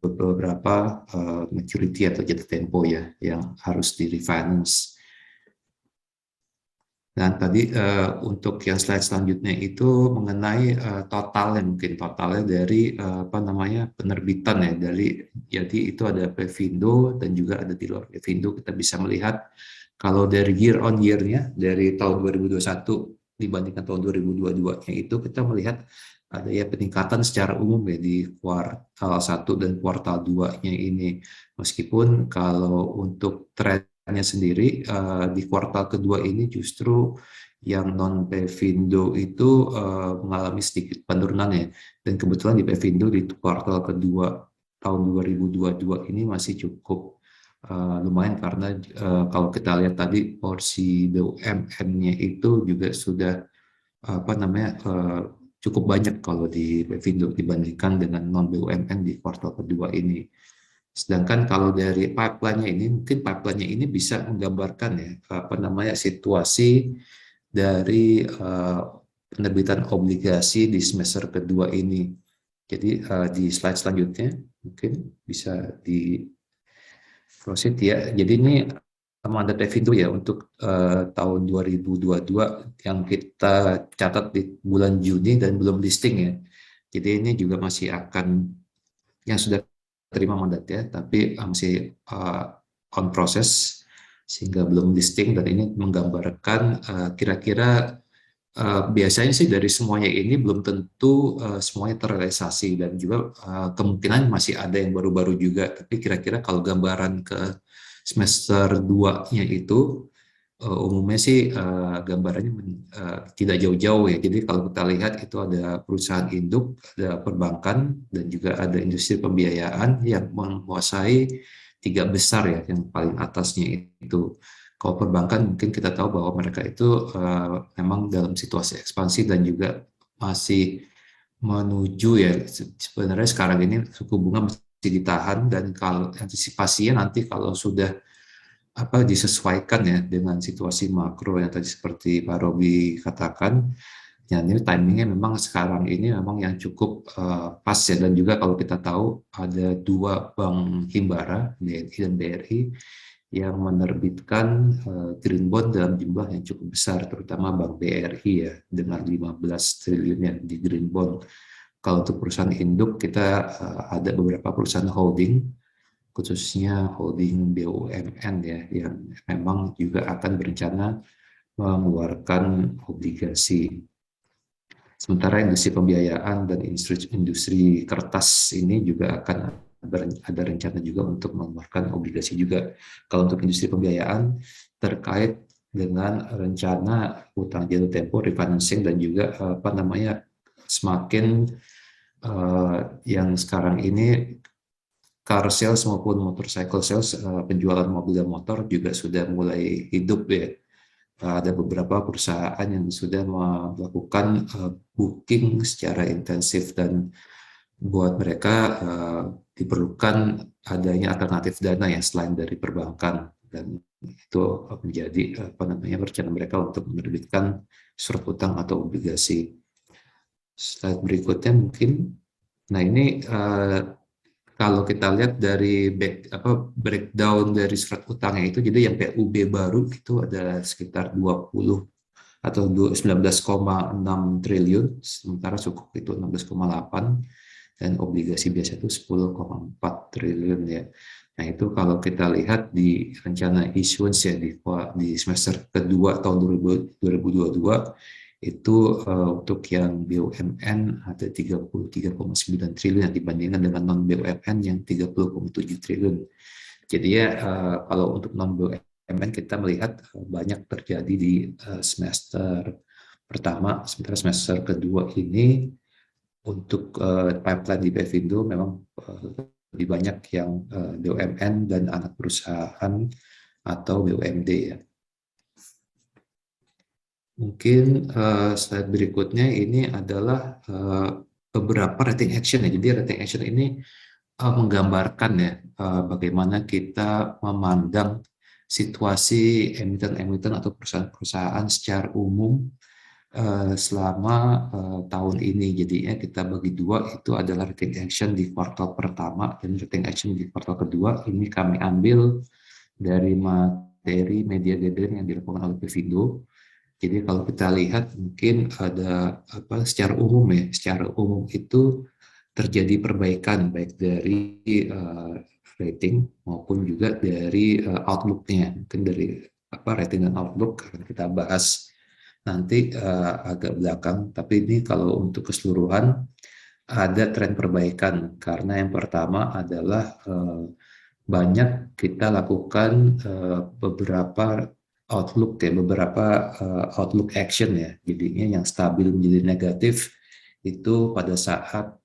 beberapa maturity atau jatuh tempo ya yang harus di refinance. Dan tadi untuk yang slide selanjutnya itu mengenai totalnya dari penerbitan ya, jadi itu ada Pevindo dan juga ada di luar Pevindo. Kita bisa melihat kalau dari year on year-nya dari tahun 2021 dibandingkan tahun 2022-nya itu kita melihat ada ya peningkatan secara umum ya di kuartal 1 dan kuartal 2-nya ini. Meskipun kalau untuk trendnya sendiri di kuartal kedua ini justru yang non Pevindo itu mengalami sedikit penurunan ya. Dan kebetulan di Pevindo di kuartal kedua tahun 2022 ini masih cukup lumayan, karena kalau kita lihat tadi porsi BUMN-nya itu juga sudah cukup banyak kalau di Pevindo dibandingkan dengan non BUMN di kuartal kedua ini. Sedangkan kalau dari pipeline-nya ini, mungkin pipeline-nya ini bisa menggambarkan ya situasi dari penerbitan obligasi di semester kedua ini. Jadi di slide selanjutnya mungkin bisa di proceed ya. Jadi ini mandat Pevindo ya untuk tahun 2022 yang kita catat di bulan Juni dan belum listing ya. Jadi ini juga masih akan yang sudah terima mandat ya, tapi masih on proses sehingga belum listing. Dan ini menggambarkan kira-kira biasanya sih dari semuanya ini belum tentu semuanya terrealisasi, dan juga kemungkinan masih ada yang baru-baru juga. Tapi kira-kira kalau gambaran ke semester 2-nya itu umumnya sih gambarannya tidak jauh-jauh ya. Jadi kalau kita lihat itu ada perusahaan induk, ada perbankan, dan juga ada industri pembiayaan yang menguasai 3 besar ya, yang paling atasnya itu. Kalau perbankan mungkin kita tahu bahwa mereka itu memang dalam situasi ekspansi dan juga masih menuju ya, sebenarnya sekarang ini suku bunga masih ditahan, dan kalau antisipasinya nanti kalau sudah disesuaikan ya dengan situasi makro yang tadi seperti Pak Robi katakan, ya ini timingnya memang sekarang ini memang yang cukup pas ya. Dan juga kalau kita tahu ada 2 bank himbara, BNI dan BRI, yang menerbitkan green bond dalam jumlah yang cukup besar, terutama Bank BRI ya, dengan 15 triliun ya di green bond. Kalau untuk perusahaan induk, kita ada beberapa perusahaan holding, khususnya holding BUMN ya, yang memang juga akan berencana mengeluarkan obligasi. Sementara industri pembiayaan dan industri kertas ini juga akan ada rencana juga untuk mengeluarkan obligasi juga. Kalau untuk industri pembiayaan terkait dengan rencana utang jatuh tempo, refinancing, dan juga semakin yang sekarang ini car sales maupun motorcycle sales, penjualan mobil dan motor juga sudah mulai hidup ya. Ada beberapa perusahaan yang sudah melakukan booking secara intensif, dan buat mereka diperlukan adanya alternatif dana ya selain dari perbankan, dan itu menjadi rencana mereka untuk menerbitkan surat utang atau obligasi. Slide berikutnya mungkin. Nah ini kalau kita lihat dari breakdown dari surat utangnya itu, jadi yang PUB baru itu ada sekitar 20 atau 19,6 triliun, sementara sukuk itu 16,8, dan obligasi biasa itu 10,4 triliun ya. Nah itu kalau kita lihat di rencana issuance ya di semester kedua tahun 2022, itu untuk yang BUMN ada 33,9 triliun dibandingkan dengan non-BUMN yang 30,7 triliun. Jadi ya kalau untuk non-BUMN kita melihat banyak terjadi di semester pertama, sementara semester kedua ini untuk pipeline di Pevindo memang lebih banyak yang BUMN dan anak perusahaan atau BUMD ya. Mungkin slide berikutnya ini adalah beberapa rating action ya. Jadi rating action ini menggambarkan ya bagaimana kita memandang situasi emiten-emiten atau perusahaan-perusahaan secara umum selama tahun ini. Jadinya kita bagi 2, itu adalah rating action di kuartal pertama dan rating action di kuartal kedua. Ini kami ambil dari materi media gathering yang dilakukan oleh Pevindo. Jadi kalau kita lihat mungkin ada secara umum ya, secara umum itu terjadi perbaikan baik dari rating maupun juga dari outlook-nya. Mungkin dari rating dan outlook akan kita bahas nanti agak belakang, tapi ini kalau untuk keseluruhan ada tren perbaikan, karena yang pertama adalah banyak kita lakukan beberapa outlook ya, beberapa outlook action ya, jadinya yang stabil menjadi negatif itu pada saat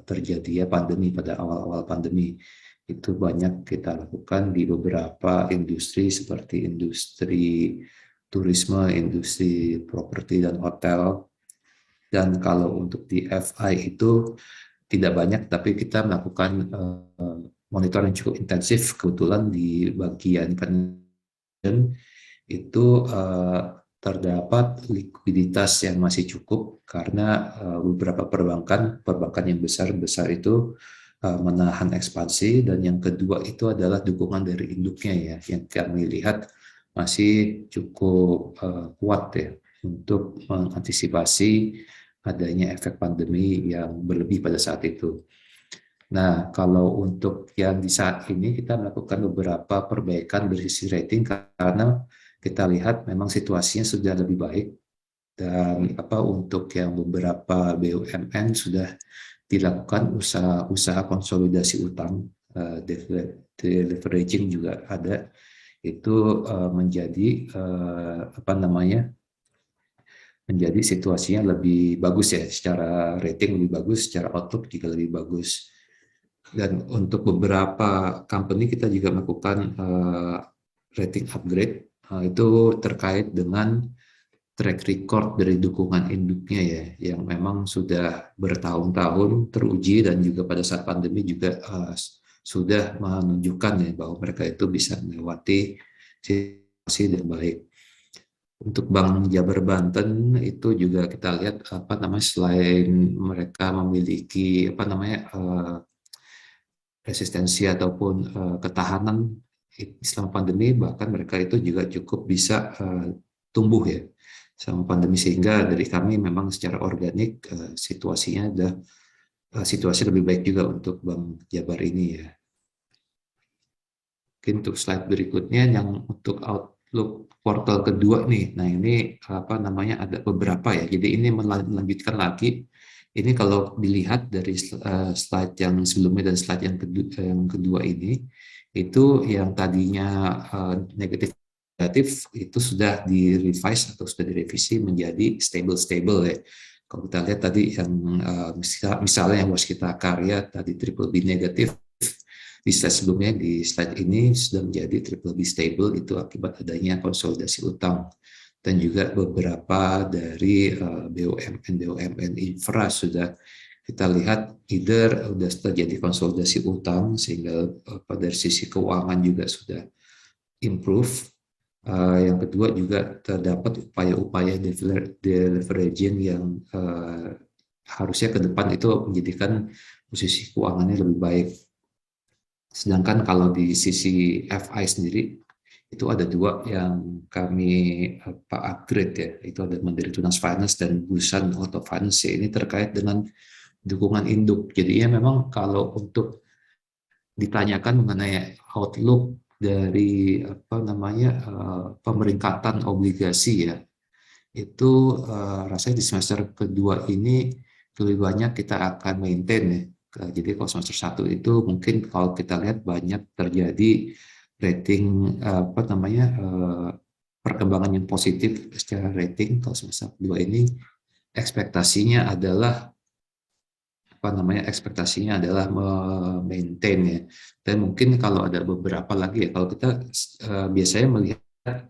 terjadi ya pandemi, pada awal-awal pandemi itu banyak kita lakukan di beberapa industri seperti industri turisme, industri properti dan hotel. Dan kalau untuk di FI itu tidak banyak, tapi kita melakukan monitor yang cukup intensif. Kebetulan di bagian financial itu terdapat likuiditas yang masih cukup karena beberapa perbankan yang besar itu menahan ekspansi, dan yang kedua itu adalah dukungan dari induknya ya, yang kami lihat masih cukup kuat ya untuk mengantisipasi adanya efek pandemi yang berlebih pada saat itu. Nah, kalau untuk yang di saat ini kita melakukan beberapa perbaikan dari sisi rating karena kita lihat memang situasinya sudah lebih baik, dan untuk yang beberapa BUMN sudah dilakukan usaha konsolidasi utang, deleveraging juga ada itu menjadi menjadi situasinya lebih bagus ya, secara rating lebih bagus, secara outlook juga lebih bagus. Dan untuk beberapa company kita juga melakukan rating upgrade, itu terkait dengan track record dari dukungan induknya ya, yang memang sudah bertahun-tahun teruji dan juga pada saat pandemi juga sudah menunjukkan ya bahwa mereka itu bisa melewati situasi dengan baik. Untuk Bank Jabar Banten itu juga kita lihat selain mereka memiliki resistensi ataupun ketahanan selama pandemi, bahkan mereka itu juga cukup bisa tumbuh ya selama pandemi, sehingga dari kami memang secara organik situasinya ada situasi lebih baik juga untuk Bank Jabar ini ya. Mungkin untuk slide berikutnya yang untuk outlook kuartal kedua nih. Nah, ini ada beberapa ya. Jadi ini melanjutkan lagi. Ini kalau dilihat dari slide yang sebelumnya dan slide yang kedua ini, itu yang tadinya negatif itu sudah di-revise atau sudah direvisi menjadi stable ya. Kalau kita lihat tadi yang misalnya yang Waskita Karya tadi triple B negatif, di slide sebelumnya, di slide ini sudah menjadi triple B stable, itu akibat adanya konsolidasi utang. Dan juga beberapa dari BUMN infra sudah kita lihat either sudah terjadi konsolidasi utang sehingga dari sisi keuangan juga sudah improve. Yang kedua juga terdapat upaya-upaya deleveraging yang harusnya ke depan itu menjadikan posisi keuangannya lebih baik. Sedangkan kalau di sisi FI sendiri, itu ada dua yang kami upgrade ya, itu ada Mandiri Tunas Finance dan Busan Auto Finance. Ini terkait dengan dukungan induk. Jadi ya memang kalau untuk ditanyakan mengenai outlook dari pemeringkatan obligasi ya, itu rasanya di semester kedua ini lebih banyak kita akan maintain ya. Jadi kalau semester 1 itu mungkin kalau kita lihat banyak terjadi rating perkembangan yang positif secara rating. Kalau semester 2 ini ekspektasinya adalah maintain ya. Dan mungkin kalau ada beberapa lagi ya, kalau kita biasanya melihat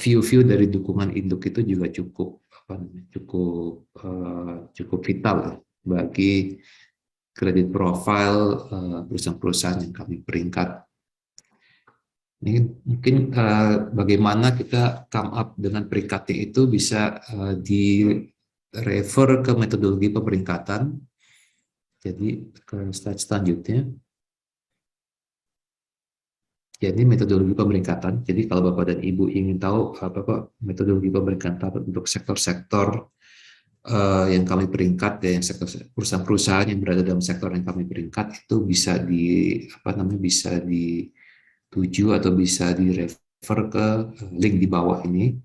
view dari dukungan induk itu juga cukup vital ya bagi kredit profile perusahaan-perusahaan yang kami peringkat. Ini mungkin bagaimana kita come up dengan peringkatnya itu bisa di-refer ke metodologi pemeringkatan. Jadi ke slide selanjutnya. Jadi metodologi pemeringkatan. Jadi kalau Bapak dan Ibu ingin tahu metodologi pemeringkatan untuk sektor-sektor yang kami peringkat ya, yang sektor perusahaan-perusahaan yang berada dalam sektor yang kami peringkat itu bisa bisa dituju atau bisa di-refer ke link di bawah ini.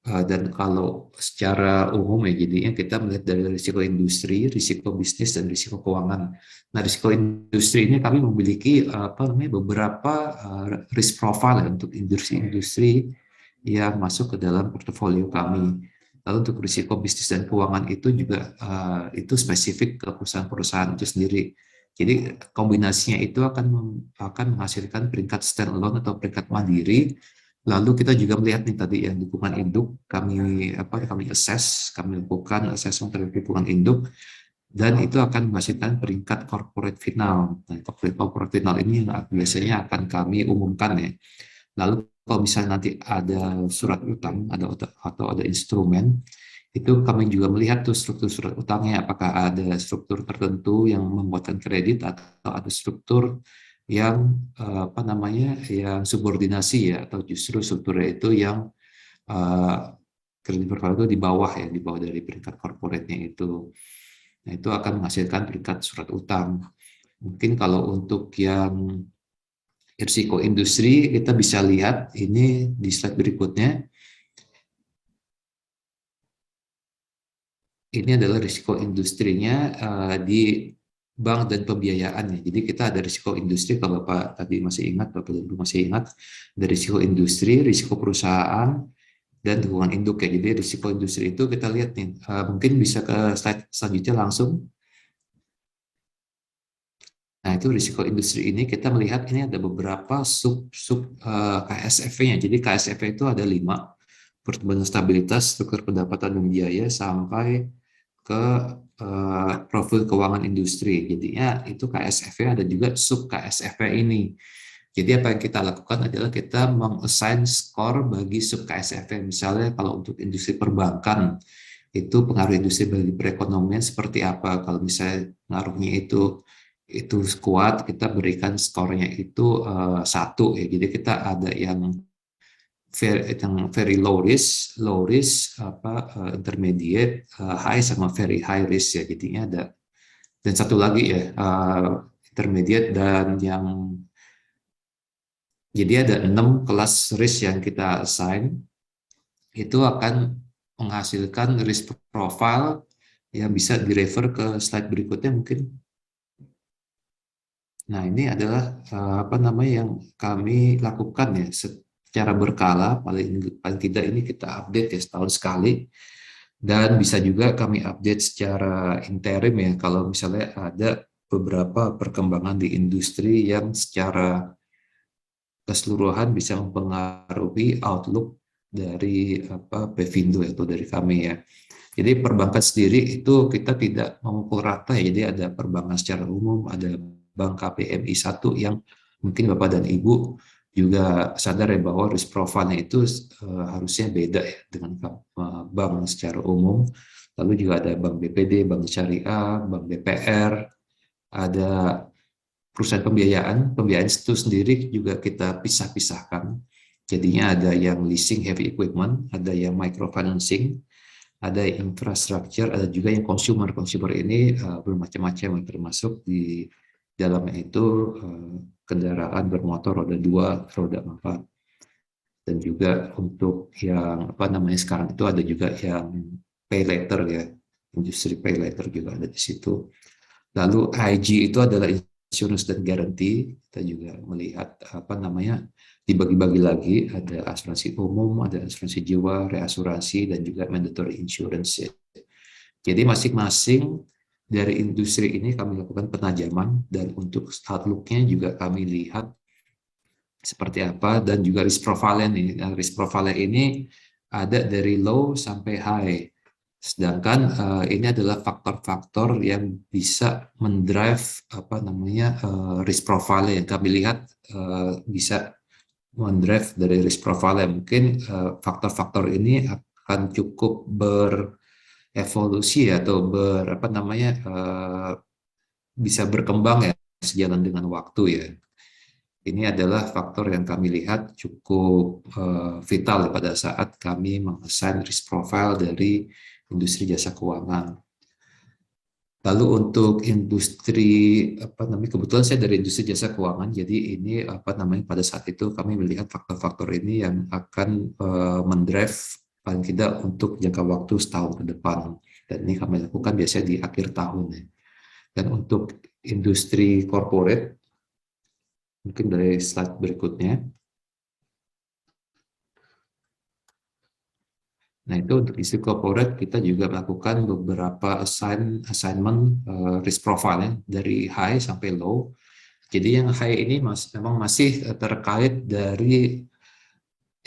Dan kalau secara umum ya, jadinya kita melihat dari risiko industri, risiko bisnis, dan risiko keuangan. Nah, risiko industri ini kami memiliki beberapa risk profile ya, untuk industri-industri yang masuk ke dalam portofolio kami. Lalu untuk risiko bisnis dan keuangan itu juga itu spesifik ke perusahaan-perusahaan itu sendiri. Jadi kombinasinya itu akan menghasilkan peringkat standalone atau peringkat mandiri. Lalu kita juga melihat nih tadi yang dukungan induk, kami assess, kami lakukan assessment terhadap dukungan induk, dan itu akan menghasilkan peringkat corporate final. Nah, corporate final ini yang biasanya akan kami umumkan ya. Lalu kalau misalnya nanti ada surat utang, atau ada instrumen, itu kami juga melihat tuh struktur surat utangnya, apakah ada struktur tertentu yang membuatkan kredit atau ada struktur yang yang subordinasi ya, atau justru strukturnya itu yang kredit profile itu di bawah dari peringkat corporate-nya itu. Nah, itu akan menghasilkan peringkat surat utang. Mungkin kalau untuk yang risiko industri kita bisa lihat ini di slide berikutnya. Ini adalah risiko industrinya di bank dan pembiayaan ya. Jadi kita ada risiko industri, kalau Bapak tadi masih ingat, Bapak dan Ibu masih ingat, ada risiko industri, risiko perusahaan, dan lingkungan induk ya. Jadi risiko industri itu kita lihat nih, mungkin bisa ke slide selanjutnya langsung. Nah, itu risiko industri ini kita melihat ini ada beberapa sub KSF-nya. Jadi KSF itu ada 5, pertumbuhan stabilitas, struktur pendapatan dan biaya, sampai ke profil keuangan industri. Jadinya itu KSF-nya, ada juga sub KSF-nya ini. Jadi apa yang kita lakukan adalah kita meng-assign skor bagi sub KSF-nya. Misalnya kalau untuk industri perbankan, itu pengaruh industri bagi perekonomian seperti apa. Kalau misalnya pengaruhnya itu kuat, kita berikan skornya itu 1 ya. Jadi kita ada yang very low risk, intermediate, high, sama very high risk ya. Jadinya ada, dan satu lagi ya, intermediate, dan yang, jadi ada 6 kelas risk yang kita assign. Itu akan menghasilkan risk profile yang bisa direfer ke slide berikutnya mungkin. Nah, ini adalah yang kami lakukan ya secara berkala, paling tidak ini kita update ya setahun sekali, dan bisa juga kami update secara interim ya kalau misalnya ada beberapa perkembangan di industri yang secara keseluruhan bisa mempengaruhi outlook dari Pevindo atau dari kami ya. Jadi perbankan sendiri itu kita tidak memukul rata ya, jadi ada perbankan secara umum, ada Bank KPMI 1 yang mungkin Bapak dan Ibu juga sadar ya bahwa risk profile-nya itu harusnya beda ya dengan bank secara umum. Lalu juga ada Bank BPD, Bank Syariah, Bank BPR, ada perusahaan pembiayaan itu sendiri juga kita pisah-pisahkan. Jadinya ada yang leasing heavy equipment, ada yang microfinancing, ada infrastructure, ada juga yang consumer. Consumer ini bermacam-macam, termasuk di dalamnya itu kendaraan bermotor roda 2, roda 4. Dan juga untuk yang sekarang itu ada juga yang pay later ya, industri pay later juga ada di situ. Lalu IG itu adalah insurance dan guarantee. Kita juga melihat dibagi-bagi lagi, ada asuransi umum, ada asuransi jiwa, reasuransi, dan juga mandatory insurance ya. Jadi masing-masing dari industri ini kami lakukan penajaman, dan untuk outlook-nya juga kami lihat seperti apa, dan juga risk profile nih. Nah, risk profile ini ada dari low sampai high. Sedangkan ini adalah faktor-faktor yang bisa mendrive risk profile yang kami lihat bisa mendrive dari risk profile. Mungkin faktor-faktor ini akan cukup berevolusi atau bisa berkembang ya sejalan dengan waktu ya. Ini adalah faktor yang kami lihat cukup vital pada saat kami meng-assign risk profile dari industri jasa keuangan. Lalu untuk industri kebetulan saya dari industri jasa keuangan, jadi ini pada saat itu kami melihat faktor-faktor ini yang akan mendrive paling tidak untuk jangka waktu setahun ke depan, dan ini kami lakukan biasanya di akhir tahun ya. Dan untuk industri corporate, mungkin dari slide berikutnya. Nah, itu untuk industri corporate kita juga melakukan beberapa assignment risk profile dari high sampai low. Jadi yang high ini memang masih terkait dari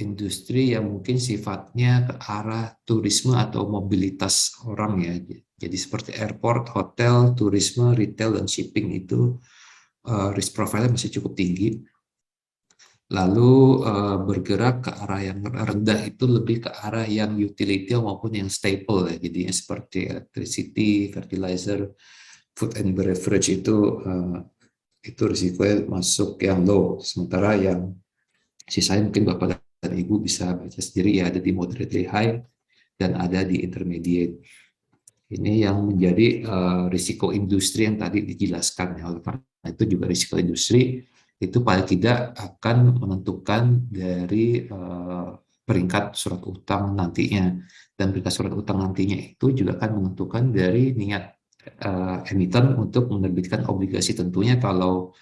industri yang mungkin sifatnya ke arah turisme atau mobilitas orang ya. Jadi seperti airport, hotel, turisme, retail, dan shipping itu risk profile masih cukup tinggi. Lalu bergerak ke arah yang rendah itu lebih ke arah yang utility maupun yang staple ya. Jadi seperti electricity, fertilizer, food and beverage itu risikonya masuk yang low. Sementara yang sisanya mungkin Bapak dan Ibu bisa baca sendiri ya, ada di moderately high dan ada di intermediate. Ini yang menjadi risiko industri yang tadi dijelaskan ya. Oleh karena itu juga risiko industri itu paling tidak akan menentukan dari peringkat surat utang nantinya, dan peringkat surat utang nantinya itu juga akan menentukan dari niat emiten untuk menerbitkan obligasi. Tentunya kalau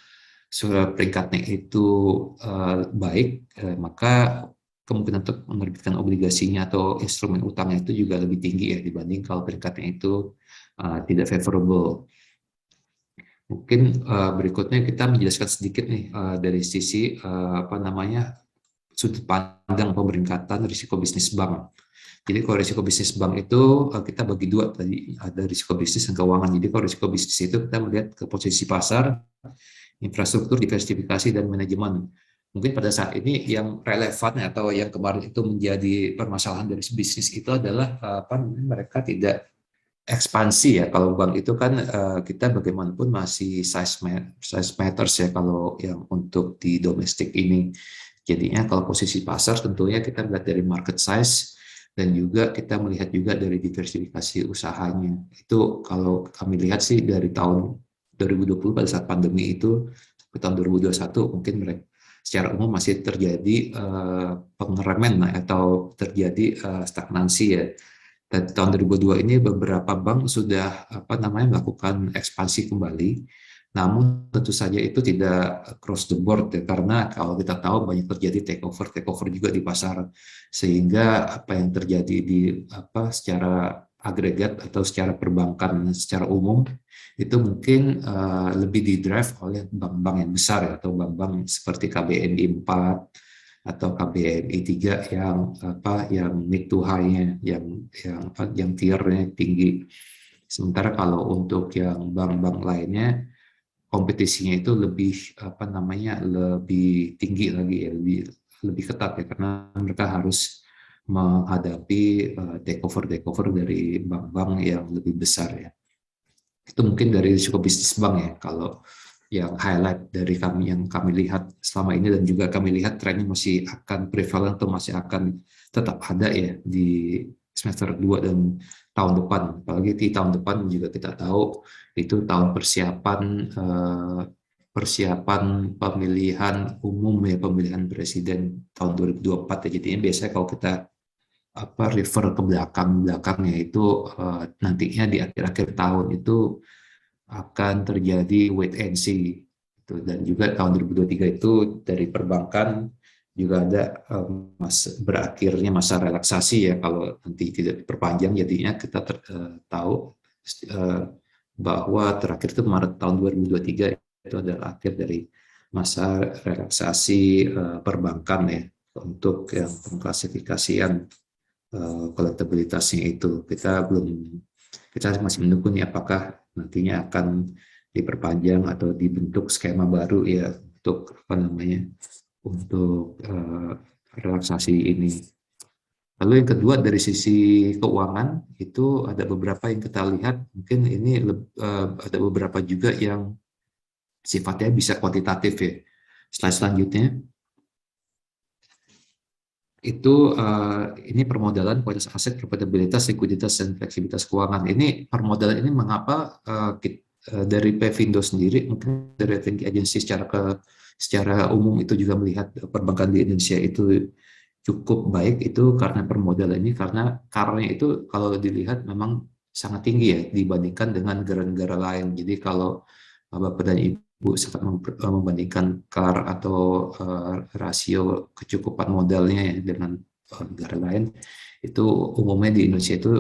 surat peringkatnya itu baik, maka kemungkinan untuk menerbitkan obligasinya atau instrumen utangnya itu juga lebih tinggi ya dibanding kalau peringkatnya itu tidak favorable. Mungkin berikutnya kita menjelaskan sedikit nih dari sisi sudut pandang pemeringkatan risiko bisnis bank. Jadi kalau risiko bisnis bank itu kita bagi dua tadi, ada risiko bisnis dan keuangan. Jadi kalau risiko bisnis itu kita melihat ke posisi pasar, infrastruktur, diversifikasi, dan manajemen. Mungkin pada saat ini yang relevan atau yang kemarin itu menjadi permasalahan dari bisnis itu adalah mereka tidak ekspansi ya. Kalau bank itu kan kita bagaimanapun masih size matters ya kalau yang untuk di domestik ini. Jadinya kalau posisi pasar tentunya kita melihat dari market size dan juga kita melihat juga dari diversifikasi usahanya. Itu kalau kami lihat sih dari tahun 2020 pada saat pandemi itu ke tahun 2021 mungkin mereka secara umum masih terjadi pengereman atau terjadi stagnansi ya. Dan tahun 2002 ini beberapa bank sudah melakukan ekspansi kembali. Namun tentu saja itu tidak across the board ya, karena kalau kita tahu banyak terjadi takeover juga di pasar, sehingga apa yang terjadi di secara agregat atau secara perbankan secara umum itu mungkin lebih didrive oleh bank-bank yang besar ya, atau bank-bank seperti KBNI 4 atau KBNI 3 yang mid to high-nya yang tier-nya tinggi. Sementara kalau untuk yang bank-bank lainnya kompetisinya itu lebih lebih tinggi lagi ya, lebih ketat ya, karena mereka harus menghadapi takeover dari bank-bank yang lebih besar ya. Itu mungkin dari risiko bisnis bank ya, kalau yang highlight dari kami yang kami lihat selama ini, dan juga kami lihat trennya masih akan prevalent atau masih akan tetap ada ya di semester 2 dan tahun depan. Apalagi di tahun depan juga kita tahu itu tahun persiapan pemilihan umum ya, pemilihan presiden tahun 2024 ya. Jadinya biasanya kalau kita refer ke belakangnya itu nantinya di akhir-akhir tahun itu akan terjadi wait and see. Dan juga tahun 2023 itu dari perbankan juga ada berakhirnya masa relaksasi ya, kalau nanti tidak diperpanjang. Jadinya kita tahu bahwa terakhir itu Maret tahun 2023 itu adalah akhir dari masa relaksasi perbankan ya, untuk yang pengklasifikasian kolektabilitasnya itu. Kita masih menunggu nih apakah nantinya akan diperpanjang atau dibentuk skema baru ya untuk untuk relaksasi ini. Lalu yang kedua dari sisi keuangan itu ada beberapa yang kita lihat, mungkin ini ada beberapa juga yang sifatnya bisa kuantitatif ya. Slide selanjutnya itu ini permodalan, kualitas aset, profitabilitas, likuiditas, dan fleksibilitas keuangan. Ini permodalan ini mengapa dari Pevindo sendiri, mungkin dari rating agency secara umum itu juga melihat perbankan di Indonesia itu cukup baik, itu karena permodalan ini, karena itu kalau dilihat memang sangat tinggi ya dibandingkan dengan negara-negara lain. Jadi kalau Bapak dan Ibu sempat membandingkan CAR atau rasio kecukupan modalnya ya dengan negara lain, itu umumnya di Indonesia itu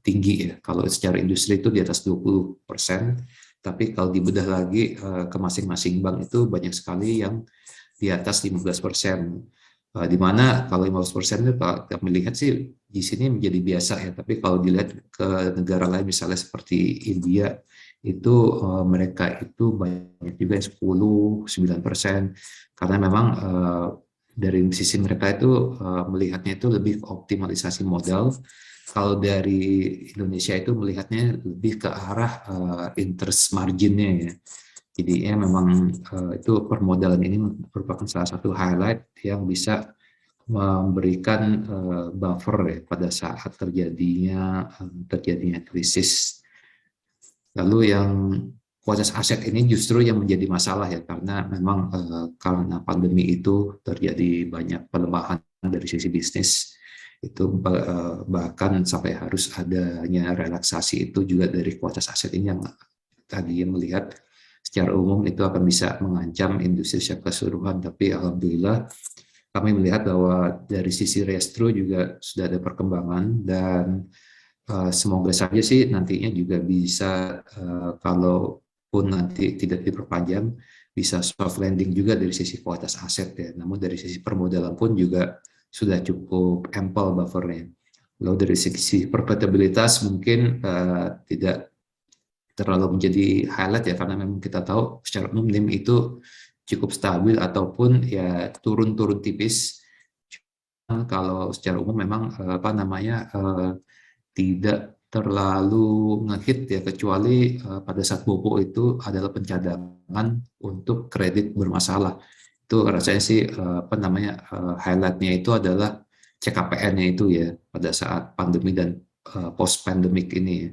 tinggi ya. Kalau secara industri itu di atas 20%, tapi kalau dibedah lagi ke masing-masing bank itu banyak sekali yang di atas 15%. Di mana kalau 15% itu kami lihat sih di sini menjadi biasa ya, tapi kalau dilihat ke negara lain misalnya seperti India, itu mereka itu banyak juga yang 10-9%, karena memang dari sisi mereka itu melihatnya itu lebih optimalisasi modal. Kalau dari Indonesia itu melihatnya lebih ke arah interest marginnya ya. Jadi ya memang itu permodalan ini merupakan salah satu highlight yang bisa memberikan buffer ya pada saat terjadinya krisis. Lalu yang kualitas aset ini justru yang menjadi masalah ya, karena memang karena pandemi itu terjadi banyak pelemahan dari sisi bisnis Itu bahkan sampai harus adanya relaksasi itu juga dari kualitas aset ini yang tadi melihat secara umum itu akan bisa mengancam industri secara keseluruhan. Tapi alhamdulillah kami melihat bahwa dari sisi restro juga sudah ada perkembangan, dan semoga saja sih nantinya juga bisa kalaupun nanti tidak diperpanjang bisa soft landing juga dari sisi kualitas aset ya. Namun dari sisi permodalan pun juga sudah cukup ample buffernya. Lalu dari sisi profitabilitas mungkin tidak terlalu menjadi highlight ya, karena memang kita tahu secara umum NIM itu cukup stabil ataupun ya turun-turun tipis. Kalau secara umum memang tidak terlalu ngehit ya, kecuali pada saat BOPO itu adalah pencadangan untuk kredit bermasalah. Itu rasanya sih highlightnya itu adalah CKPN-nya itu ya pada saat pandemi dan post pandemic ini.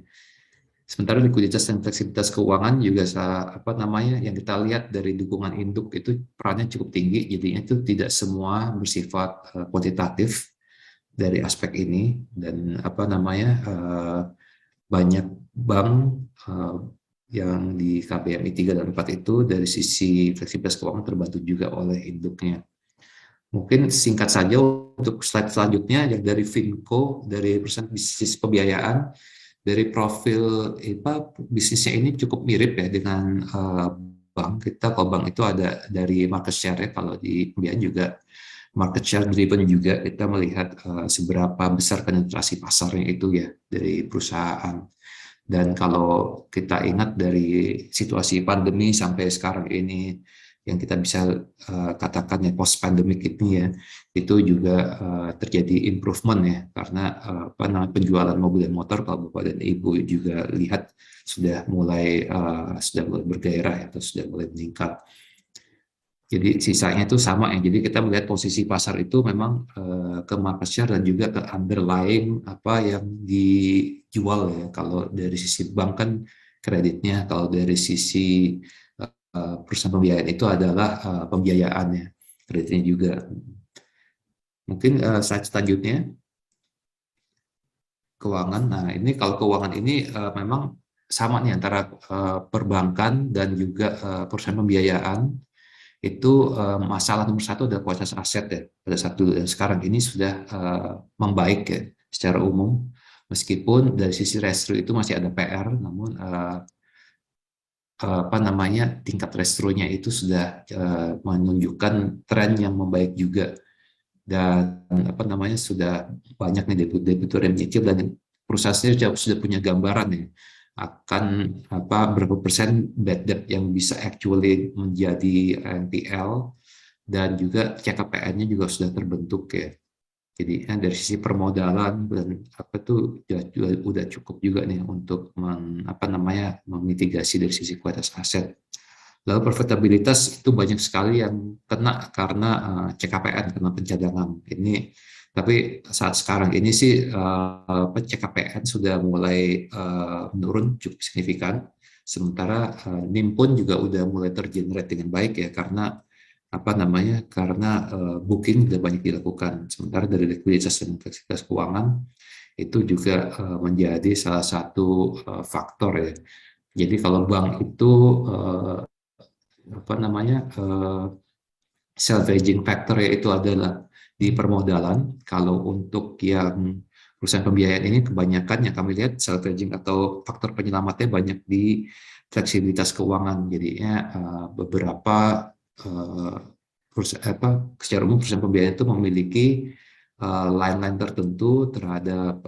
Sementara likuiditas dan fleksibilitas keuangan juga yang kita lihat dari dukungan induk itu perannya cukup tinggi, jadinya itu tidak semua bersifat kuantitatif dari aspek ini, dan banyak bank yang di KBMI 3 dan 4 itu dari sisi fleksibilitas keuangan terbantu juga oleh induknya. Mungkin singkat saja untuk slide selanjutnya yang dari Finco, dari perusahaan bisnis pembiayaan, dari profil bisnisnya ini cukup mirip ya dengan bank kita. Kalau bank itu ada dari market share ya, kalau di pembiayaan juga market share driven juga, kita melihat seberapa besar penetrasi pasarnya itu ya dari perusahaan. Dan kalau kita ingat dari situasi pandemi sampai sekarang ini, yang kita bisa katakan ya post pandemic ini ya, itu juga terjadi improvement ya, karena penjualan mobil dan motor kalau Bapak dan Ibu juga lihat sudah mulai bergairah ya, atau sudah mulai meningkat. Jadi sisanya itu sama ya. Jadi kita melihat posisi pasar itu memang ke market share dan juga ke underlying apa yang dijual ya. Kalau dari sisi bank kan kreditnya, kalau dari sisi perusahaan pembiayaan itu adalah pembiayaannya, kreditnya juga. Mungkin slide selanjutnya, keuangan. Nah ini kalau keuangan ini memang sama nih antara perbankan dan juga perusahaan pembiayaan. Itu masalah nomor satu adalah kualitas aset ya. Pada saat dulu dan sekarang ini sudah membaik ya secara umum, meskipun dari sisi restro itu masih ada PR, namun tingkat restronya itu sudah menunjukkan tren yang membaik juga, dan sudah banyak nih debitur yang menyicil, dan perusahaan sendiri sudah punya gambaran ya akan berapa persen bad debt yang bisa actually menjadi NPL, dan juga CKPN-nya juga sudah terbentuk ya. Jadi dari sisi permodalan dan udah cukup juga nih untuk memitigasi dari sisi kualitas aset. Lalu profitabilitas itu banyak sekali yang kena karena CKPN, karena pencadangan ini. Tapi saat sekarang ini sih CKPN sudah mulai menurun cukup signifikan, sementara NIM pun juga udah mulai tergenerate dengan baik ya, karena karena booking sudah banyak dilakukan. Sementara dari likuiditas dan fleksibilitas keuangan itu juga menjadi salah satu faktor ya. Jadi kalau bank itu salvaging factor ya itu adalah di permodalan. Kalau untuk yang perusahaan pembiayaan ini kebanyakan yang kami lihat salvaging atau faktor penyelamatnya banyak di fleksibilitas keuangan. Jadinya beberapa secara umum perusahaan pembiayaan itu memiliki line-line tertentu terhadap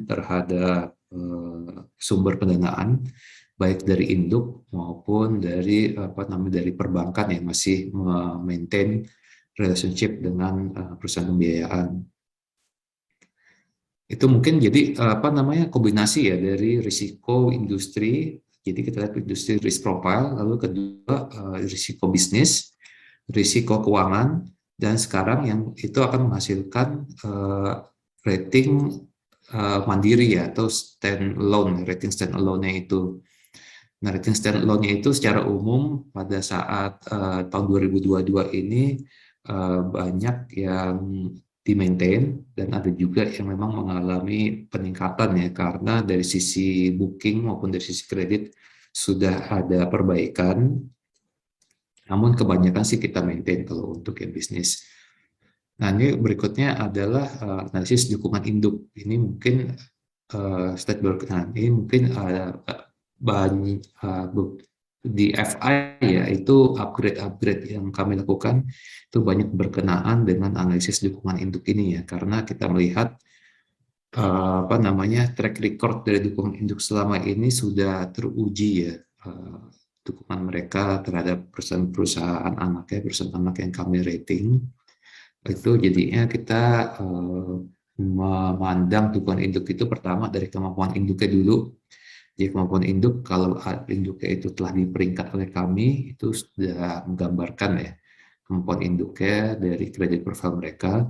terhadap sumber pendanaan, baik dari induk maupun dari dari perbankan yang masih maintain relationship dengan perusahaan pembiayaan. Itu mungkin jadi kombinasi ya dari risiko industri. Jadi kita lihat industri risk profile, lalu kedua risiko bisnis, risiko keuangan, dan sekarang yang itu akan menghasilkan rating mandiri ya, atau rating stand alone-nya itu. Nah, rating stand alone-nya itu secara umum pada saat tahun 2022 ini banyak yang di-maintain, dan ada juga yang memang mengalami peningkatan ya, karena dari sisi booking maupun dari sisi kredit sudah ada perbaikan, namun kebanyakan sih kita maintain kalau untuk yang bisnis. Nah, ini berikutnya adalah analisis dukungan induk. Ini mungkin slide berkenaan, ini mungkin bahan di FI ya, itu upgrade yang kami lakukan itu banyak berkenaan dengan analisis dukungan induk ini ya, karena kita melihat track record dari dukungan induk selama ini sudah teruji ya, dukungan mereka terhadap perusahaan-perusahaan anak ya, perusahaan anak yang kami rating. Itu jadinya kita memandang dukungan induk itu pertama dari kemampuan induknya dulu. Jadi kemampuan induk, kalau induknya itu telah diperingkat oleh kami, itu sudah menggambarkan ya kemampuan induknya dari kredit profile mereka.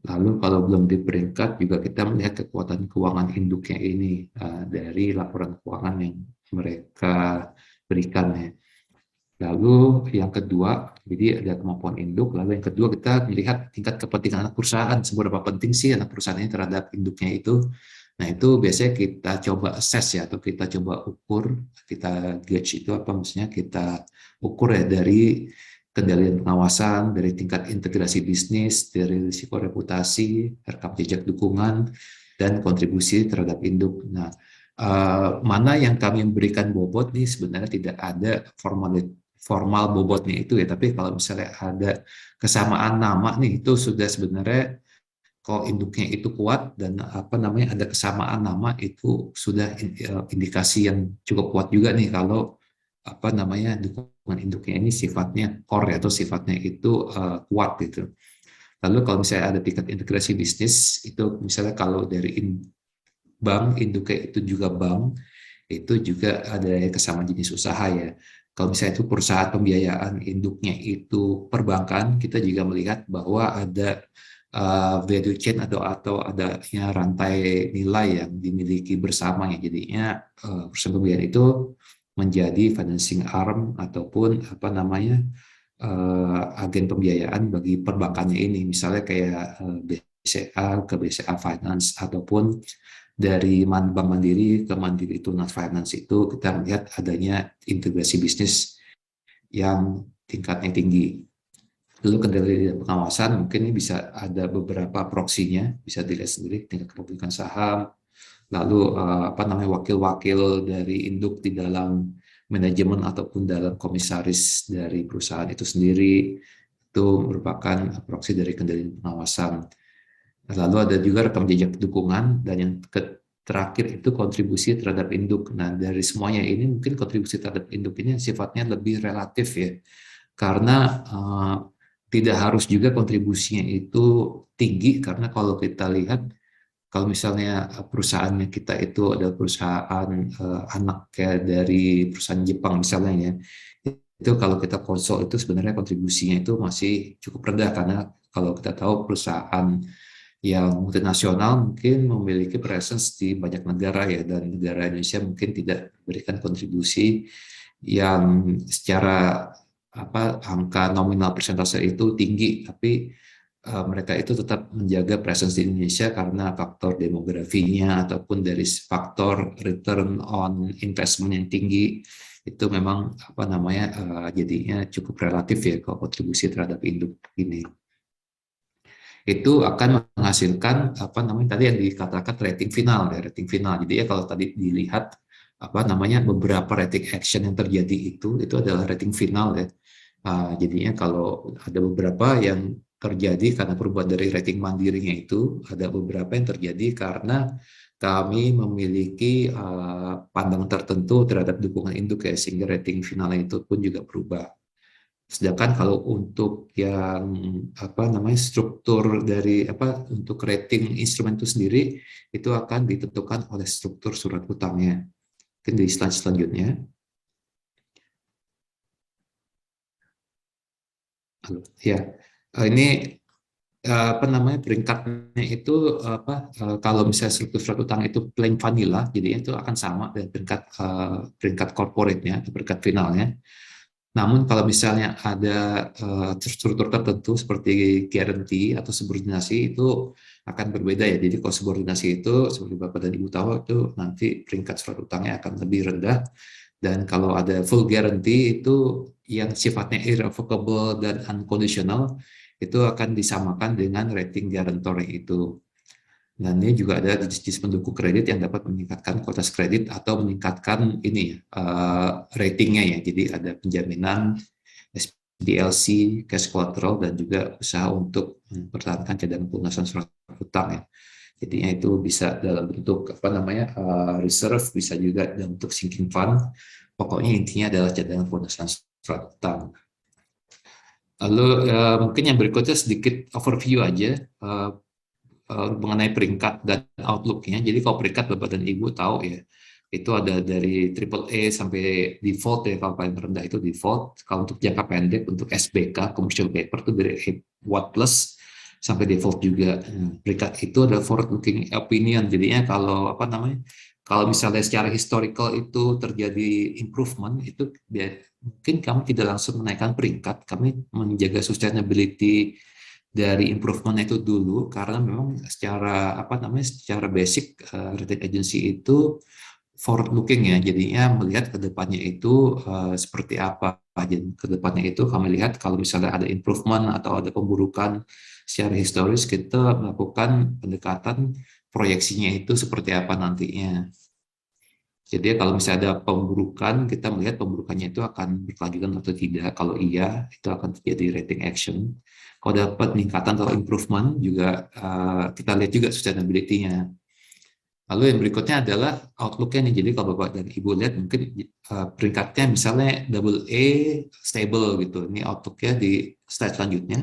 Lalu kalau belum diperingkat juga kita melihat kekuatan keuangan induknya ini dari laporan keuangan yang mereka berikan ya. Lalu yang kedua, jadi ada kemampuan induk. Lalu yang kedua kita melihat tingkat kepentingan anak perusahaan, seberapa penting sih anak perusahaan ini terhadap induknya itu. Nah itu biasanya kita coba assess ya, atau kita coba ukur, kita gauge itu apa, maksudnya kita ukur ya dari kendalian pengawasan, dari tingkat integrasi bisnis, dari risiko reputasi, rekam jejak dukungan, dan kontribusi terhadap induk. Nah, mana yang kami berikan bobot nih sebenarnya tidak ada formal bobotnya itu ya, tapi kalau misalnya ada kesamaan nama nih, itu sudah sebenarnya kalau induknya itu kuat dan ada kesamaan nama, itu sudah indikasi yang cukup kuat juga nih kalau dukungan induknya ini sifatnya core ya, atau sifatnya itu kuat gitu. Lalu kalau misalnya ada tingkat integrasi bisnis, itu misalnya kalau dari bank induknya itu juga bank, itu juga ada kesamaan jenis usaha ya. Kalau misalnya itu perusahaan pembiayaan induknya itu perbankan, kita juga melihat bahwa ada value chain atau adanya rantai nilai yang dimiliki bersama ya. Jadinya perusahaan pembiayaan itu menjadi financing arm ataupun agen pembiayaan bagi perbankannya ini, misalnya kayak BCA ke BCA Finance, ataupun dari Bank Mandiri ke Mandiri Tunas Finance, itu kita melihat adanya integrasi bisnis yang tingkatnya tinggi. Lalu kendali pengawasan mungkin ini bisa ada beberapa proksinya, bisa dilihat sendiri, tingkat kepemilikan saham, lalu wakil-wakil dari induk di dalam manajemen ataupun dalam komisaris dari perusahaan itu sendiri, itu merupakan proksi dari kendali pengawasan. Lalu ada juga rekam jejak dukungan, dan yang terakhir itu kontribusi terhadap induk. Nah, dari semuanya ini mungkin kontribusi terhadap induk ini sifatnya lebih relatif ya, karena tidak harus juga kontribusinya itu tinggi, karena kalau kita lihat, kalau misalnya perusahaannya kita itu adalah perusahaan anak kayak dari perusahaan Jepang misalnya ya, itu kalau kita konsol itu sebenarnya kontribusinya itu masih cukup rendah, karena kalau kita tahu perusahaan yang multinasional mungkin memiliki presence di banyak negara ya, dan negara Indonesia mungkin tidak memberikan kontribusi yang secara angka nominal persentase itu tinggi, tapi mereka itu tetap menjaga presence di Indonesia karena faktor demografinya ataupun dari faktor return on investment yang tinggi, itu memang jadinya cukup relatif ya kalau kontribusi terhadap induk ini. Itu akan menghasilkan tadi yang dikatakan rating final ya, rating final. Jadi ya kalau tadi dilihat beberapa rating action yang terjadi itu adalah rating final ya. Jadinya kalau ada beberapa yang terjadi karena perubahan dari rating mandirinya, itu ada beberapa yang terjadi karena kami memiliki pandangan tertentu terhadap dukungan induk ya, sehingga rating finalnya itu pun juga berubah. Sedangkan kalau untuk yang struktur dari untuk rating instrumen itu sendiri, itu akan ditentukan oleh struktur surat utangnya. Mungkin di slide selanjutnya. Ya, ini peringkatnya itu kalau misalnya struktur surat utang itu plain vanilla, jadinya itu akan sama dengan peringkat corporate-nya atau peringkat finalnya. Namun kalau misalnya ada struktur tertentu seperti guarantee atau subordinasi itu akan berbeda ya. Jadi kalau subordinasi itu seperti Bapak dan Ibu tahu itu nanti peringkat surat utangnya akan lebih rendah. Dan kalau ada full guarantee itu yang sifatnya irrevocable dan unconditional itu akan disamakan dengan rating guarantor itu. Dan ini juga ada jenis pendukung kredit yang dapat meningkatkan kualitas kredit atau meningkatkan ini ratingnya ya. Jadi ada penjaminan, SDLC, cash collateral, dan juga usaha untuk mempertahankan cadangan pelunasan surat utang ya. Jadinya itu bisa dalam bentuk reserve, bisa juga dalam bentuk sinking fund. Pokoknya intinya adalah cadangan pelunasan surat utang. Lalu mungkin yang berikutnya sedikit overview aja mengenai peringkat dan outlook-nya. Jadi kalau peringkat Bapak dan Ibu tahu ya, itu ada dari AAA sampai default ya, kalau paling rendah itu default. Kalau untuk jangka pendek, untuk SBK, commercial paper itu dari A1+ sampai default juga. Peringkat itu ada forward looking opinion. Jadinya kalau misalnya secara historical itu terjadi improvement, itu mungkin kami tidak langsung menaikkan peringkat, kami menjaga sustainability dari improvement itu dulu, karena memang secara basic rating agency itu forward looking ya, jadinya melihat ke depannya itu seperti apa. Jadi ke depannya itu kami lihat kalau misalnya ada improvement atau ada pemburukan secara historis, kita melakukan pendekatan proyeksinya itu seperti apa nantinya. Jadi kalau misalnya ada pemburukan, kita melihat pemburukannya itu akan berkelanjutan atau tidak. Kalau iya, itu akan terjadi rating action. Kalau dapat peningkatan atau improvement, juga kita lihat juga sustainability-nya. Lalu yang berikutnya adalah outlook-nya nih. Jadi kalau Bapak dan Ibu lihat, mungkin peringkatnya misalnya AA stable gitu. Ini outlook-nya di slide selanjutnya.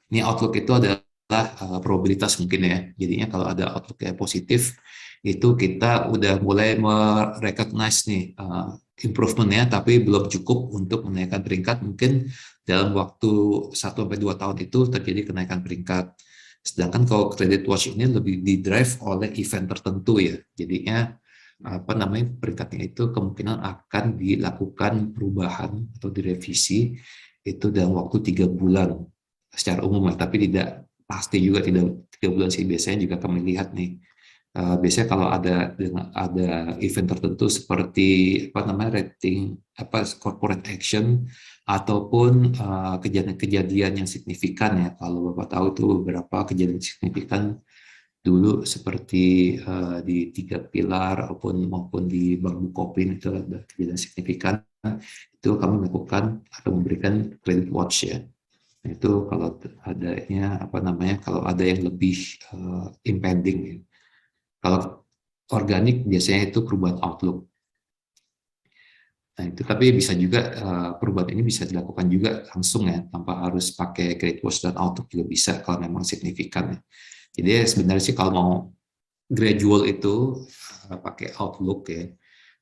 Ini outlook itu adalah probabilitas mungkin ya. Jadinya kalau ada outlook-nya positif, itu kita udah mulai merecognize nih improvement-nya, tapi belum cukup untuk menaikkan peringkat. Mungkin dalam waktu 1-2 tahun itu terjadi kenaikan peringkat. Sedangkan kalau credit watch ini lebih di-drive oleh event tertentu ya. Jadinya peringkatnya itu kemungkinan akan dilakukan perubahan atau direvisi itu dalam waktu 3 bulan secara umum ya, tapi tidak pasti juga, tidak 3 bulan sih. Biasanya juga kami lihat nih, biasanya kalau ada event tertentu seperti rating corporate action ataupun kejadian yang signifikan ya. Kalau Bapak tahu itu beberapa kejadian signifikan dulu seperti di 3 pilar maupun di Bank Bukopin itu ada kejadian signifikan, itu kami melakukan atau memberikan credit watch ya. Itu kalau adanya kalau ada yang lebih impending ya. Kalau organik biasanya itu perubahan outlook. Nah itu, tapi bisa juga perubahan ini bisa dilakukan juga langsung ya, tanpa harus pakai credit watch dan outlook juga bisa kalau memang signifikan ya. Jadi sebenarnya sih kalau mau gradual itu pakai outlook ya.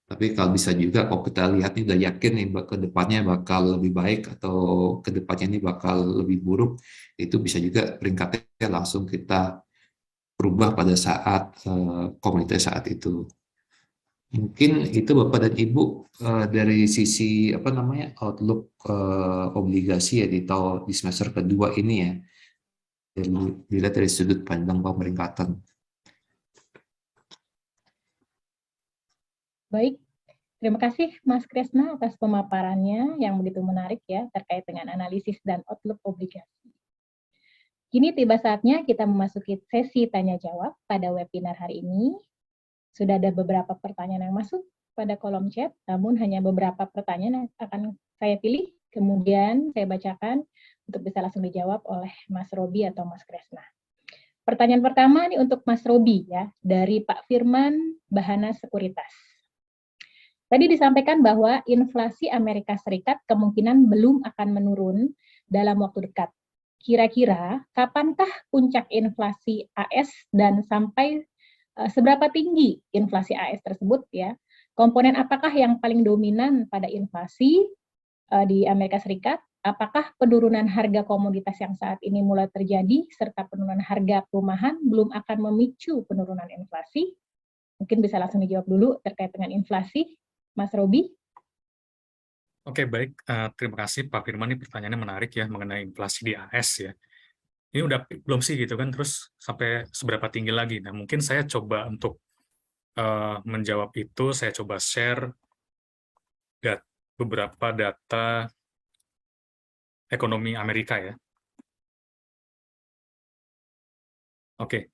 Tapi kalau bisa juga kalau kita lihat nih udah yakin nih ke depannya bakal lebih baik atau ke depannya ini bakal lebih buruk, itu bisa juga peringkatnya langsung kita berubah pada saat komunitas saat itu. Mungkin itu Bapak dan Ibu dari sisi outlook obligasi ya di semester kedua ini ya, dilihat dari sudut pandang pemeringkatan. Baik, terima kasih Mas Kresna atas pemaparannya yang begitu menarik ya terkait dengan analisis dan outlook obligasi. Kini tiba saatnya kita memasuki sesi tanya jawab pada webinar hari ini. Sudah ada beberapa pertanyaan yang masuk pada kolom chat, namun hanya beberapa pertanyaan yang akan saya pilih, kemudian saya bacakan untuk bisa langsung dijawab oleh Mas Robi atau Mas Kresna. Pertanyaan pertama ini untuk Mas Robi ya, dari Pak Firman Bahana Sekuritas. Tadi disampaikan bahwa inflasi Amerika Serikat kemungkinan belum akan menurun dalam waktu dekat. Kira-kira kapankah puncak inflasi AS dan sampai seberapa tinggi inflasi AS tersebut ya? Komponen apakah yang paling dominan pada inflasi di Amerika Serikat? Apakah penurunan harga komoditas yang saat ini mulai terjadi serta penurunan harga perumahan belum akan memicu penurunan inflasi? Mungkin bisa langsung dijawab dulu terkait dengan inflasi, Mas Robi. Oke, baik. Terima kasih Pak Firman. Ini pertanyaannya menarik ya mengenai inflasi di AS ya. Ini udah belum sih gitu kan, terus sampai seberapa tinggi lagi. Nah, mungkin saya coba untuk menjawab itu, saya coba share beberapa data ekonomi Amerika ya. Oke.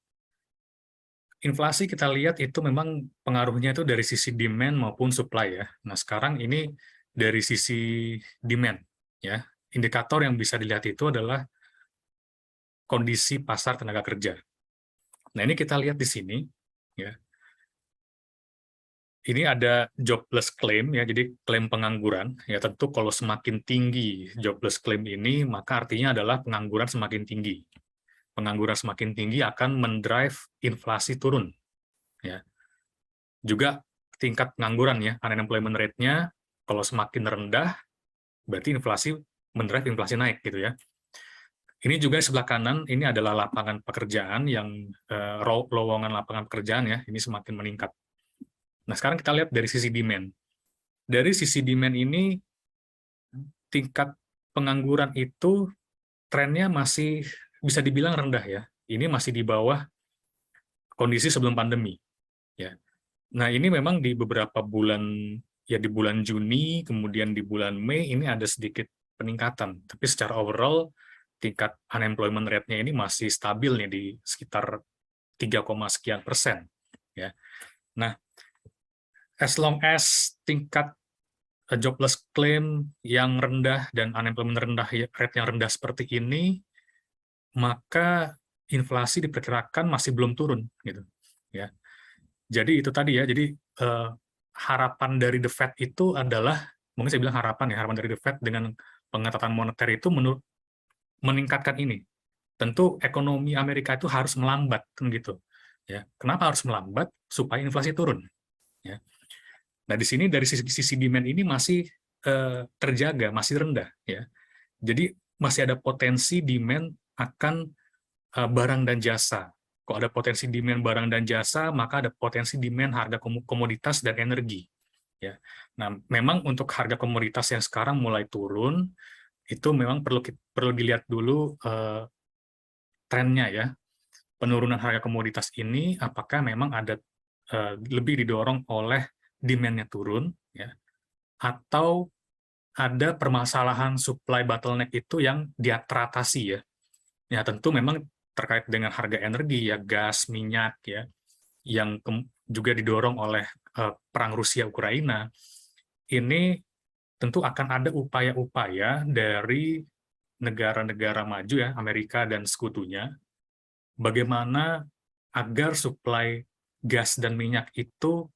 Inflasi kita lihat itu memang pengaruhnya itu dari sisi demand maupun supply ya. Nah, sekarang ini dari sisi demand ya. Indikator yang bisa dilihat itu adalah kondisi pasar tenaga kerja. Nah, ini kita lihat di sini ya. Ini ada jobless claim ya, jadi klaim pengangguran ya. Tentu kalau semakin tinggi jobless claim ini, maka artinya adalah pengangguran semakin tinggi. Pengangguran semakin tinggi akan mendrive inflasi turun ya. Juga tingkat pengangguran ya, unemployment rate-nya kalau semakin rendah berarti inflasi mendrive inflasi naik gitu ya. Ini juga sebelah kanan, ini adalah lapangan pekerjaan yang lowongan lapangan pekerjaan ya, ini semakin meningkat. Nah, sekarang kita lihat dari sisi demand. Dari sisi demand ini, tingkat pengangguran itu trennya masih bisa dibilang rendah ya. Ini masih di bawah kondisi sebelum pandemi. Ya. Nah, ini memang di beberapa bulan, ya di bulan Juni, kemudian di bulan Mei, ini ada sedikit peningkatan. Tapi secara overall, tingkat unemployment rate-nya ini masih stabil nih di sekitar 3, sekian%. Ya. Nah, as long as tingkat jobless claim yang rendah dan unemployment rate yang rendah seperti ini, maka inflasi diperkirakan masih belum turun gitu ya. Jadi itu tadi ya, jadi harapan dari The Fed itu adalah, mungkin saya bilang harapan dari The Fed dengan pengetatan moneter itu meningkatkan ini. Tentu ekonomi Amerika itu harus melambat kan gitu ya. Kenapa harus melambat? Supaya inflasi turun ya. Nah, di sini dari sisi demand ini masih terjaga, masih rendah ya. Jadi masih ada potensi demand akan barang dan jasa. Kalau ada potensi demand barang dan jasa, maka ada potensi demand harga komoditas dan energi. Ya. Nah, memang untuk harga komoditas yang sekarang mulai turun, itu memang perlu dilihat dulu trennya ya. Penurunan harga komoditas ini apakah memang ada lebih didorong oleh demand-nya turun, ya, atau ada permasalahan supply bottleneck itu yang teratasi ya. Ya tentu memang terkait dengan harga energi ya, gas, minyak ya, yang juga didorong oleh perang Rusia Ukraina. Ini tentu akan ada upaya-upaya dari negara-negara maju ya, Amerika dan sekutunya, bagaimana agar supply gas dan minyak itu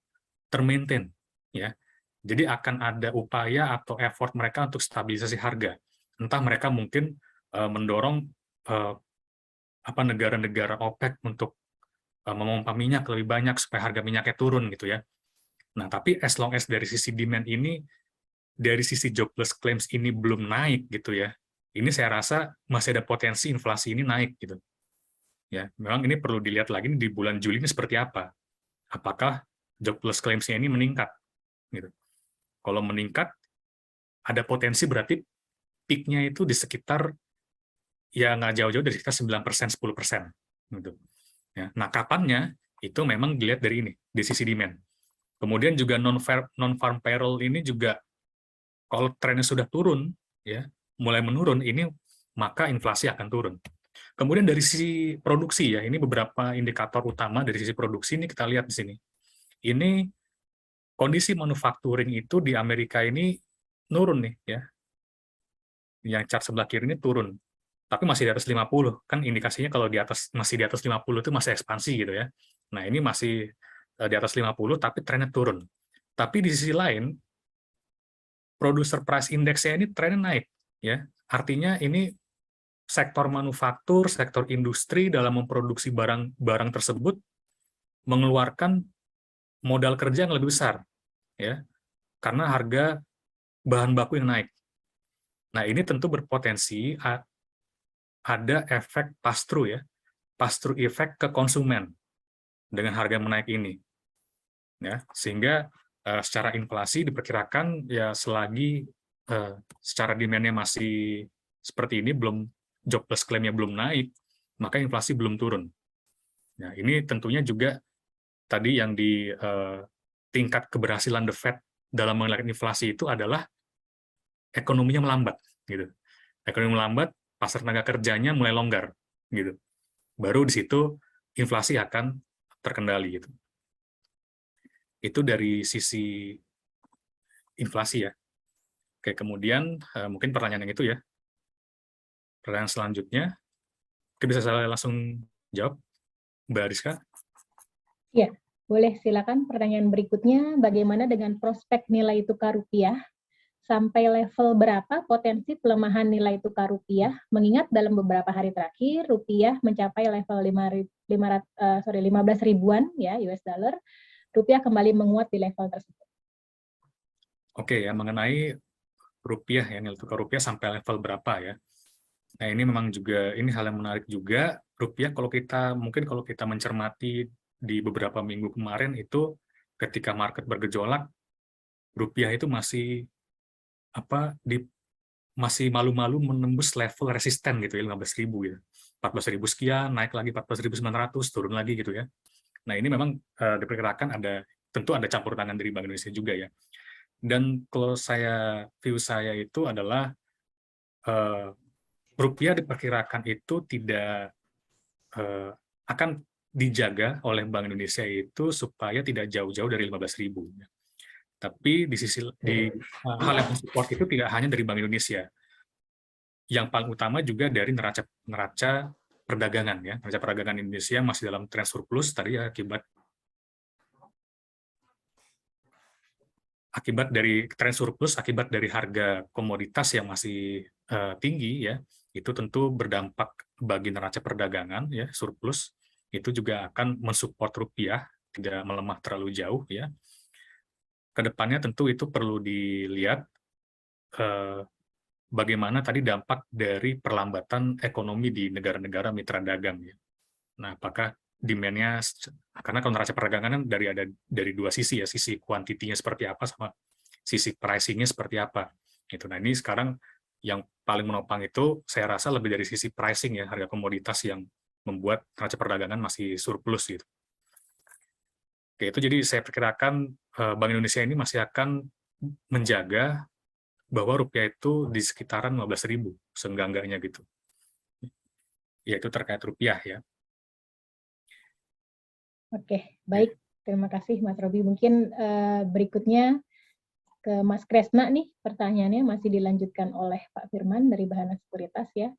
termaintain ya. Jadi akan ada upaya atau effort mereka untuk stabilisasi harga. Entah mereka mungkin mendorong negara-negara OPEC untuk memompa minyak lebih banyak supaya harga minyaknya turun gitu ya. Nah, tapi as long as dari sisi demand ini, dari sisi jobless claims ini belum naik gitu ya. Ini saya rasa masih ada potensi inflasi ini naik gitu. Ya, memang ini perlu dilihat lagi di bulan Juli ini seperti apa. Apakah jobless claims-nya ini meningkat gitu. Kalau meningkat, ada potensi berarti peak-nya itu di sekitar, ya nggak jauh-jauh dari sekitar 9%, 10%. Gitu. Ya, nah, kapannya? Itu memang dilihat dari ini, di sisi demand. Kemudian juga non-farm payroll ini juga, kalau trennya sudah turun, ya mulai menurun, ini maka inflasi akan turun. Kemudian dari sisi produksi, ya ini beberapa indikator utama dari sisi produksi, ini kita lihat di sini. Ini kondisi manufacturing itu di Amerika ini nurun nih ya. Yang chart sebelah kiri ini turun. Tapi masih di atas 50. Kan indikasinya kalau masih di atas 50 itu masih ekspansi gitu ya. Nah, ini masih di atas 50 tapi trennya turun. Tapi di sisi lain producer price index-nya ini trennya naik ya. Artinya ini sektor manufaktur, sektor industri dalam memproduksi barang tersebut mengeluarkan modal kerja yang lebih besar ya, karena harga bahan baku yang naik. Nah, ini tentu berpotensi ada efek pass-through ya, pass-through effect ke konsumen dengan harga menaik ini. Ya, sehingga secara inflasi diperkirakan ya selagi secara demand-nya masih seperti ini, jobless claim-nya belum naik, maka inflasi belum turun. Nah, ini tentunya juga tadi yang di tingkat keberhasilan The Fed dalam mengendalikan inflasi itu adalah ekonominya melambat, gitu. Ekonomi melambat, pasar tenaga kerjanya mulai longgar, gitu. Baru di situ inflasi akan terkendali, gitu. Itu dari sisi inflasi ya. Oke, kemudian mungkin pertanyaan yang itu ya. Pertanyaan selanjutnya, bisa saya langsung jawab, Mbak Rizka? Ya, boleh silakan pertanyaan berikutnya, bagaimana dengan prospek nilai tukar rupiah? Sampai level berapa potensi pelemahan nilai tukar rupiah? Mengingat dalam beberapa hari terakhir, rupiah mencapai level 15 ribuan ya, US dollar, rupiah kembali menguat di level tersebut. Oke ya, mengenai rupiah ya, nilai tukar rupiah sampai level berapa ya? Nah, ini memang juga ini hal yang menarik juga. Rupiah kalau kita mencermati di beberapa minggu kemarin itu ketika market bergejolak, rupiah itu masih masih malu-malu menembus level resisten gitu ya, 15.000 gitu. 14.000 sekian, naik lagi 14.900, turun lagi gitu ya. Nah, ini memang diperkirakan tentu ada campur tangan dari Bank Indonesia juga ya. Dan kalau view saya itu adalah rupiah diperkirakan itu tidak akan dijaga oleh Bank Indonesia itu supaya tidak jauh-jauh dari 15.000. Tapi di hal yang support itu tidak hanya dari Bank Indonesia. Yang paling utama juga dari neraca perdagangan ya. Neraca perdagangan Indonesia masih dalam tren surplus tadi ya, akibat dari tren surplus, akibat dari harga komoditas yang masih tinggi ya, itu tentu berdampak bagi neraca perdagangan ya, surplus itu juga akan mensupport rupiah tidak melemah terlalu jauh ya. Kedepannya tentu itu perlu dilihat bagaimana tadi dampak dari perlambatan ekonomi di negara-negara mitra dagang ya. Nah, apakah demand-nya, karena kalau neraca perdagangan dari dua sisi ya, sisi kuantitinya seperti apa sama sisi pricing-nya seperti apa. Gitu. Nah, ini sekarang yang paling menopang itu saya rasa lebih dari sisi pricing ya, harga komoditas yang membuat neraca perdagangan masih surplus gitu. Oke, itu jadi saya perkirakan Bank Indonesia ini masih akan menjaga bahwa rupiah itu di sekitaran 15.000 seenggak-enggaknya gitu. Yaitu terkait rupiah ya. Oke, baik. Terima kasih Mas Robi. Mungkin berikutnya ke Mas Kresna nih, pertanyaannya masih dilanjutkan oleh Pak Firman dari Bahana Sekuritas ya.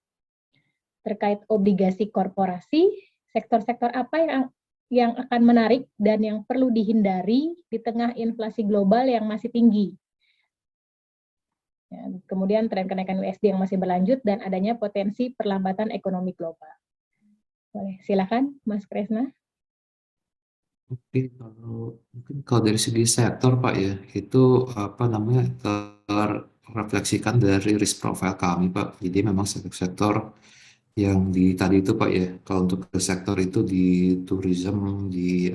Terkait obligasi korporasi, sektor-sektor apa yang akan menarik dan yang perlu dihindari di tengah inflasi global yang masih tinggi? Ya, kemudian tren kenaikan USD yang masih berlanjut dan adanya potensi perlambatan ekonomi global. Boleh, silakan Mas Kresna. Oke, mungkin kalau dari segi sektor Pak ya, itu terrefleksikan dari risk profile kami Pak. Jadi memang sektor-sektor yang tadi itu Pak ya, kalau untuk ke sektor itu di tourism, di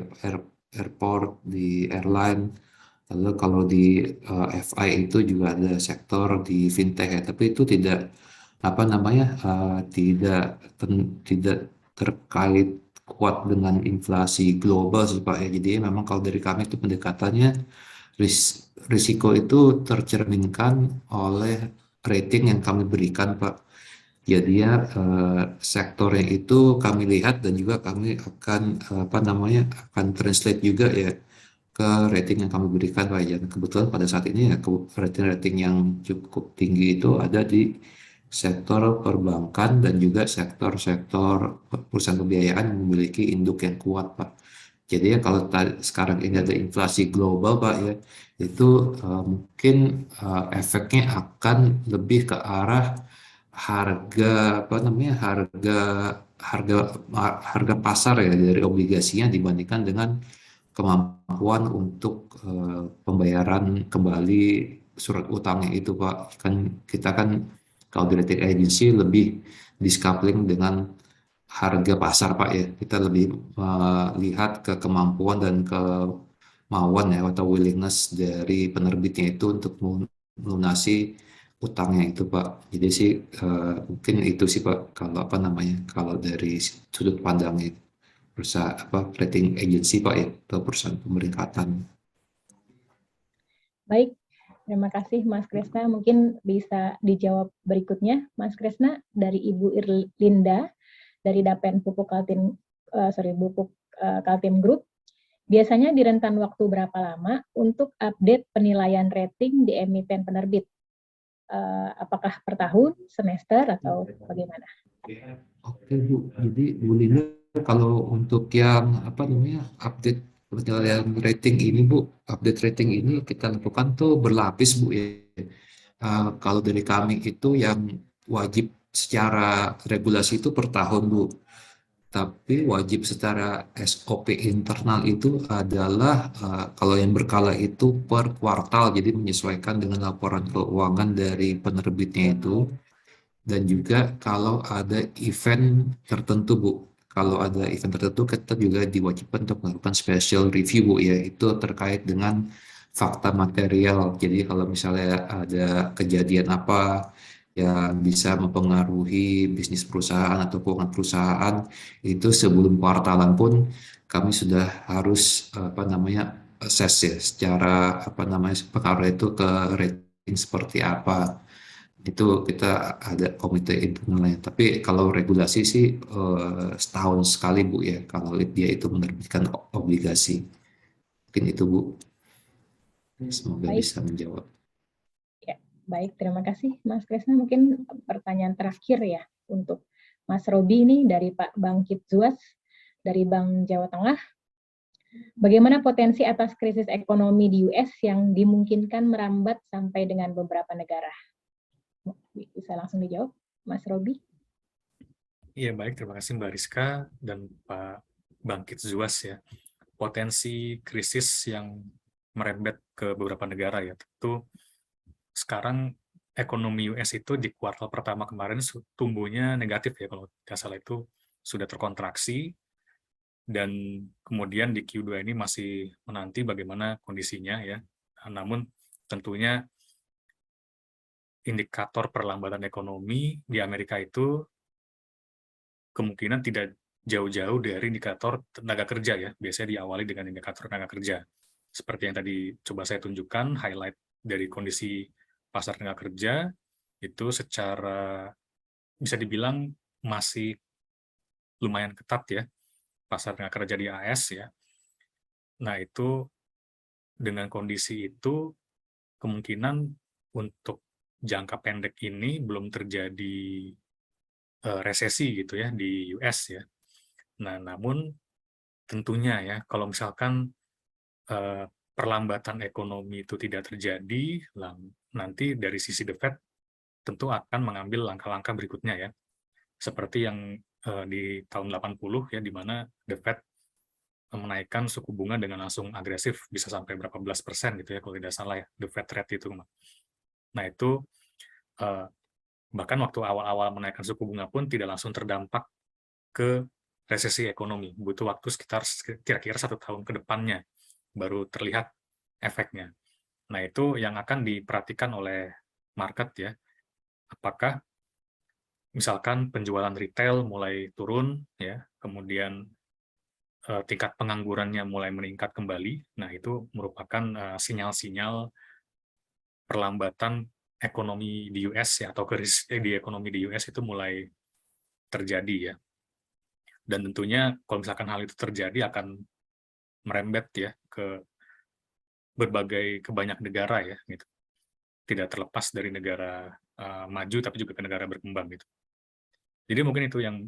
airport, di airline, lalu kalau di FI itu juga ada sektor di fintech ya, tapi itu tidak tidak terkait kuat dengan inflasi global sih Pak ya. Jadi memang kalau dari kami itu pendekatannya risiko itu tercerminkan oleh rating yang kami berikan Pak. Jadi ya sektornya itu kami lihat dan juga kami akan akan translate juga ya ke rating yang kami berikan Pak ya. Kebetulan pada saat ini ya rating yang cukup tinggi itu ada di sektor perbankan dan juga sektor-sektor perusahaan pembiayaan yang memiliki induk yang kuat Pak. Jadi ya kalau sekarang ini ada inflasi global Pak ya, itu mungkin efeknya akan lebih ke arah harga harga pasar ya dari obligasinya dibandingkan dengan kemampuan untuk pembayaran kembali surat utangnya itu Pak. Kita kan kalau di rating agency lebih discoupling dengan harga pasar Pak ya. Kita lebih lihat ke kemampuan dan kemauan ya atau willingness dari penerbitnya itu untuk melunasi utangnya itu Pak. Jadi sih mungkin itu sih Pak kalau apa namanya kalau dari sudut pandangnya perusahaan apa rating agency Pak ya atau perusahaan pemeringkatan. Baik, terima kasih Mas Kresna. Mungkin bisa dijawab berikutnya, Mas Kresna, dari Ibu Irlinda dari Dapen Pupuk Kaltim Kaltim Group. Biasanya di rentan waktu berapa lama untuk update penilaian rating di emiten penerbit? Apakah per tahun, semester, atau bagaimana? Oke Bu, jadi Bu Linda kalau untuk yang apa namanya update penilaian rating ini Bu, update rating ini kita lakukan tuh berlapis Bu ya. Kalau dari kami itu yang wajib secara regulasi itu per tahun Bu, tapi wajib secara SOP internal itu adalah kalau yang berkala itu per kuartal, jadi menyesuaikan dengan laporan keuangan dari penerbitnya itu. Dan juga kalau ada event tertentu Bu, kalau ada event tertentu kita juga diwajibkan untuk melakukan special review Bu ya, itu terkait dengan fakta material. Jadi kalau misalnya ada kejadian apa yang bisa mempengaruhi bisnis perusahaan atau keuangan perusahaan, itu sebelum kuartalan pun kami sudah harus apa namanya assess ya secara apa namanya pengaruh itu ke rating seperti apa. Itu kita ada komite internalnya. Tapi kalau regulasi sih setahun sekali Bu ya, kalau dia itu menerbitkan obligasi. Mungkin itu Bu. Semoga Baik. bisa menjawab. Ya, baik, terima kasih Mas Kresna. Mungkin pertanyaan terakhir ya untuk Mas Robi ini dari Pak Bangkit Zuas dari Bank Jawa Tengah. Bagaimana potensi atas krisis ekonomi di US yang dimungkinkan merambat sampai dengan beberapa negara? Bisa langsung dijawab, Mas Robi. Iya, baik. Terima kasih Mbak Rizka dan Pak Bangkit Zuas ya. Potensi krisis yang merembet ke beberapa negara ya. Tentu sekarang ekonomi US itu di kuartal pertama kemarin tumbuhnya negatif ya, kalau tidak salah itu sudah terkontraksi, dan kemudian di Q2 ini masih menanti bagaimana kondisinya ya. Namun tentunya indikator perlambatan ekonomi di Amerika itu kemungkinan tidak jauh-jauh dari indikator tenaga kerja ya. Biasanya diawali dengan indikator tenaga kerja. Seperti yang tadi coba saya tunjukkan, highlight dari kondisi pasar tenaga kerja, itu secara bisa dibilang masih lumayan ketat ya, pasar tenaga kerja di AS ya. Nah itu dengan kondisi itu, kemungkinan untuk jangka pendek ini belum terjadi resesi gitu ya di US ya. Nah, namun tentunya ya, kalau misalkan perlambatan ekonomi itu tidak terjadi, nanti dari sisi The Fed tentu akan mengambil langkah-langkah berikutnya ya. Seperti yang di tahun 80 ya, di mana The Fed menaikkan suku bunga dengan langsung agresif, bisa sampai berapa belas persen gitu ya, kalau tidak salah ya, The Fed rate itu. Nah itu bahkan waktu awal-awal menaikkan suku bunga pun tidak langsung terdampak ke resesi ekonomi, butuh waktu sekitar kira-kira 1 tahun ke depannya baru terlihat efeknya. Nah itu yang akan diperhatikan oleh market ya, apakah misalkan penjualan retail mulai turun ya, kemudian tingkat penganggurannya mulai meningkat kembali. Nah itu merupakan sinyal-sinyal perlambatan ekonomi di US ya, atau krisis di ekonomi di US itu mulai terjadi ya. Dan tentunya kalau misalkan hal itu terjadi akan merembet ya ke banyak negara ya gitu. Tidak terlepas dari negara maju tapi juga ke negara berkembang gitu. Jadi mungkin itu yang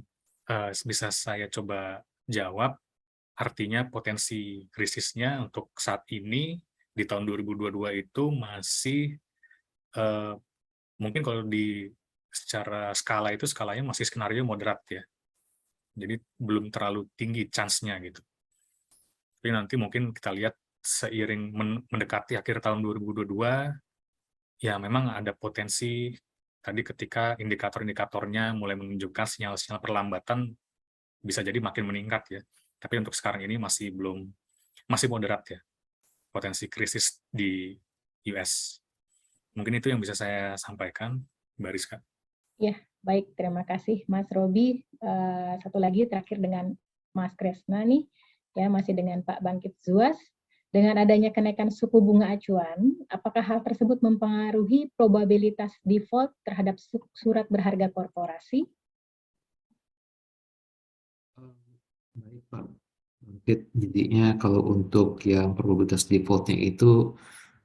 bisa saya coba jawab. Artinya potensi krisisnya untuk saat ini di tahun 2022 itu masih mungkin kalau di secara skala itu skalanya masih skenario moderat ya. Jadi belum terlalu tinggi chance-nya gitu. Tapi nanti mungkin kita lihat seiring mendekati akhir tahun 2022, ya memang ada potensi tadi ketika indikator-indikatornya mulai menunjukkan sinyal-sinyal perlambatan bisa jadi makin meningkat ya. Tapi untuk sekarang ini masih moderat ya, potensi krisis di US. Mungkin itu yang bisa saya sampaikan, Mbak Rizka. Ya, baik. Terima kasih, Mas Robi. Satu lagi terakhir dengan Mas Kresna nih, ya masih dengan Pak Bangkit Zuas. Dengan adanya kenaikan suku bunga acuan, apakah hal tersebut mempengaruhi probabilitas default terhadap surat berharga korporasi? Baik, Pak. Jadinya kalau untuk yang probabilitas defaultnya itu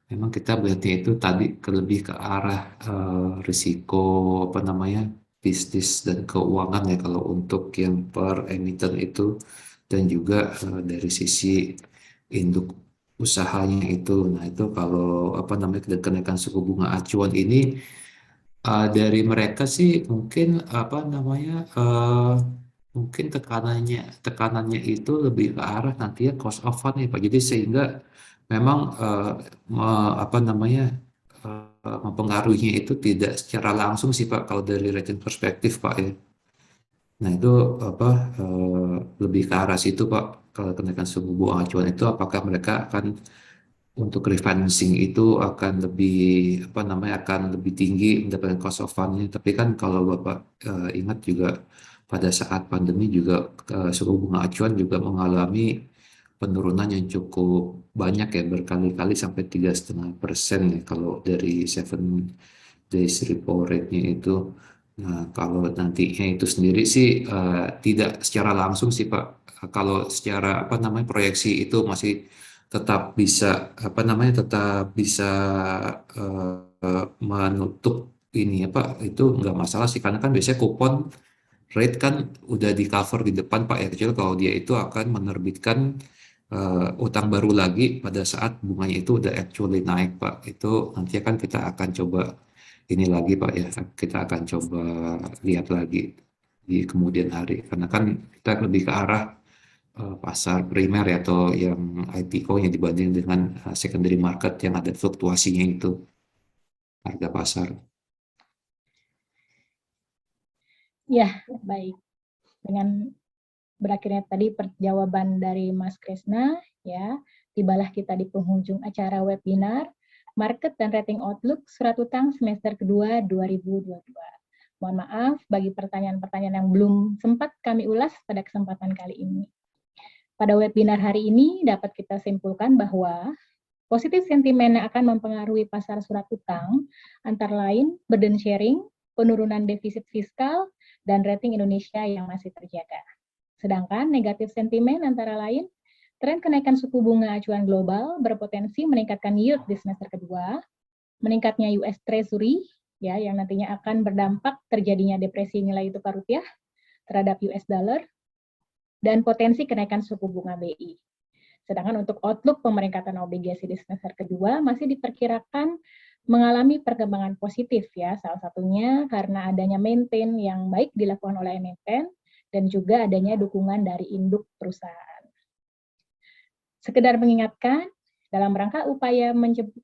memang kita melihatnya itu tadi lebih ke arah risiko apa namanya bisnis dan keuangan ya kalau untuk yang per emiten itu, dan juga dari sisi induk usahanya itu. Nah itu kalau apa namanya kenaikan suku bunga acuan ini dari mereka sih mungkin apa namanya mungkin tekanannya itu lebih ke arah nanti ya cost of fund ya Pak. Jadi sehingga memang apa namanya mempengaruhinya itu tidak secara langsung sih Pak kalau dari rating perspektif Pak ya. Nah itu apa lebih ke arah situ Pak, kalau kenaikan suku bunga acuan itu apakah mereka akan untuk refinancing itu akan lebih apa namanya akan lebih tinggi mendapatkan cost of fund-nya. Tapi kan kalau Bapak ingat juga pada saat pandemi juga suku bunga acuan juga mengalami penurunan yang cukup banyak ya, berkali-kali sampai 3,5% ya kalau dari 7 days repo rate-nya itu. Nah, kalau nantinya itu sendiri sih tidak secara langsung sih Pak. Kalau secara apa namanya proyeksi itu masih tetap bisa apa namanya tetap bisa menutup ini apa itu nggak masalah sih, karena kan biasanya kupon rate kan udah di cover di depan Pak ya, kecuali kalau dia itu akan menerbitkan utang baru lagi pada saat bunganya itu udah actually naik Pak. Itu nanti kan kita akan coba ini lagi Pak ya, kita akan coba lihat lagi di kemudian hari, karena kan kita lebih ke arah pasar primer ya, atau yang IPO-nya dibanding dengan secondary market yang ada fluktuasinya itu harga pasar. Ya, baik. Dengan berakhirnya tadi jawaban dari Mas Kresna, ya, tibalah kita di penghujung acara webinar Market dan Rating Outlook Surat Utang Semester Kedua 2022. Mohon maaf bagi pertanyaan-pertanyaan yang belum sempat kami ulas pada kesempatan kali ini. Pada webinar hari ini dapat kita simpulkan bahwa positif sentimen yang akan mempengaruhi pasar surat utang antara lain burden sharing, penurunan defisit fiskal, dan rating Indonesia yang masih terjaga. Sedangkan negatif sentimen antara lain, tren kenaikan suku bunga acuan global berpotensi meningkatkan yield di semester kedua, meningkatnya US Treasury, ya, yang nantinya akan berdampak terjadinya depresi nilai tukar rupiah terhadap US dollar, dan potensi kenaikan suku bunga BI. Sedangkan untuk outlook pemeringkatan obligasi di semester kedua masih diperkirakan mengalami perkembangan positif ya, salah satunya karena adanya maintain yang baik dilakukan oleh emiten dan juga adanya dukungan dari induk perusahaan. Sekedar mengingatkan, dalam rangka upaya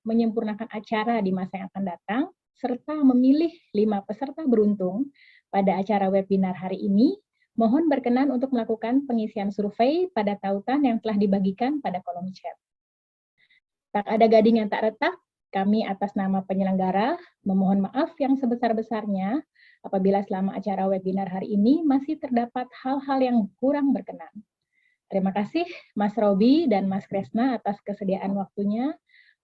menyempurnakan acara di masa yang akan datang, serta memilih 5 peserta beruntung pada acara webinar hari ini, mohon berkenan untuk melakukan pengisian survei pada tautan yang telah dibagikan pada kolom chat. Tak ada gading yang tak retak, kami atas nama penyelenggara memohon maaf yang sebesar-besarnya apabila selama acara webinar hari ini masih terdapat hal-hal yang kurang berkenan. Terima kasih Mas Robi dan Mas Kresna atas kesediaan waktunya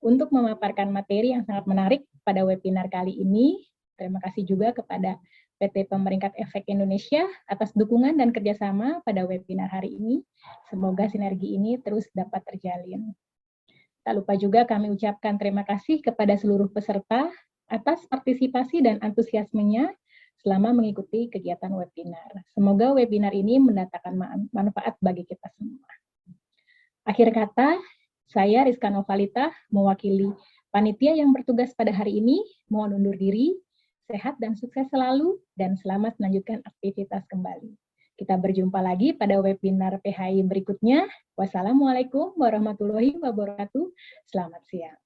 untuk memaparkan materi yang sangat menarik pada webinar kali ini. Terima kasih juga kepada PT Pemeringkat Efek Indonesia atas dukungan dan kerjasama pada webinar hari ini. Semoga sinergi ini terus dapat terjalin. Tak lupa juga kami ucapkan terima kasih kepada seluruh peserta atas partisipasi dan antusiasmenya selama mengikuti kegiatan webinar. Semoga webinar ini mendatangkan manfaat bagi kita semua. Akhir kata, saya Rizka Novalita mewakili panitia yang bertugas pada hari ini, mohon undur diri. Sehat dan sukses selalu, dan selamat melanjutkan aktivitas kembali. Kita berjumpa lagi pada webinar PHI berikutnya. Wassalamualaikum warahmatullahi wabarakatuh. Selamat siang.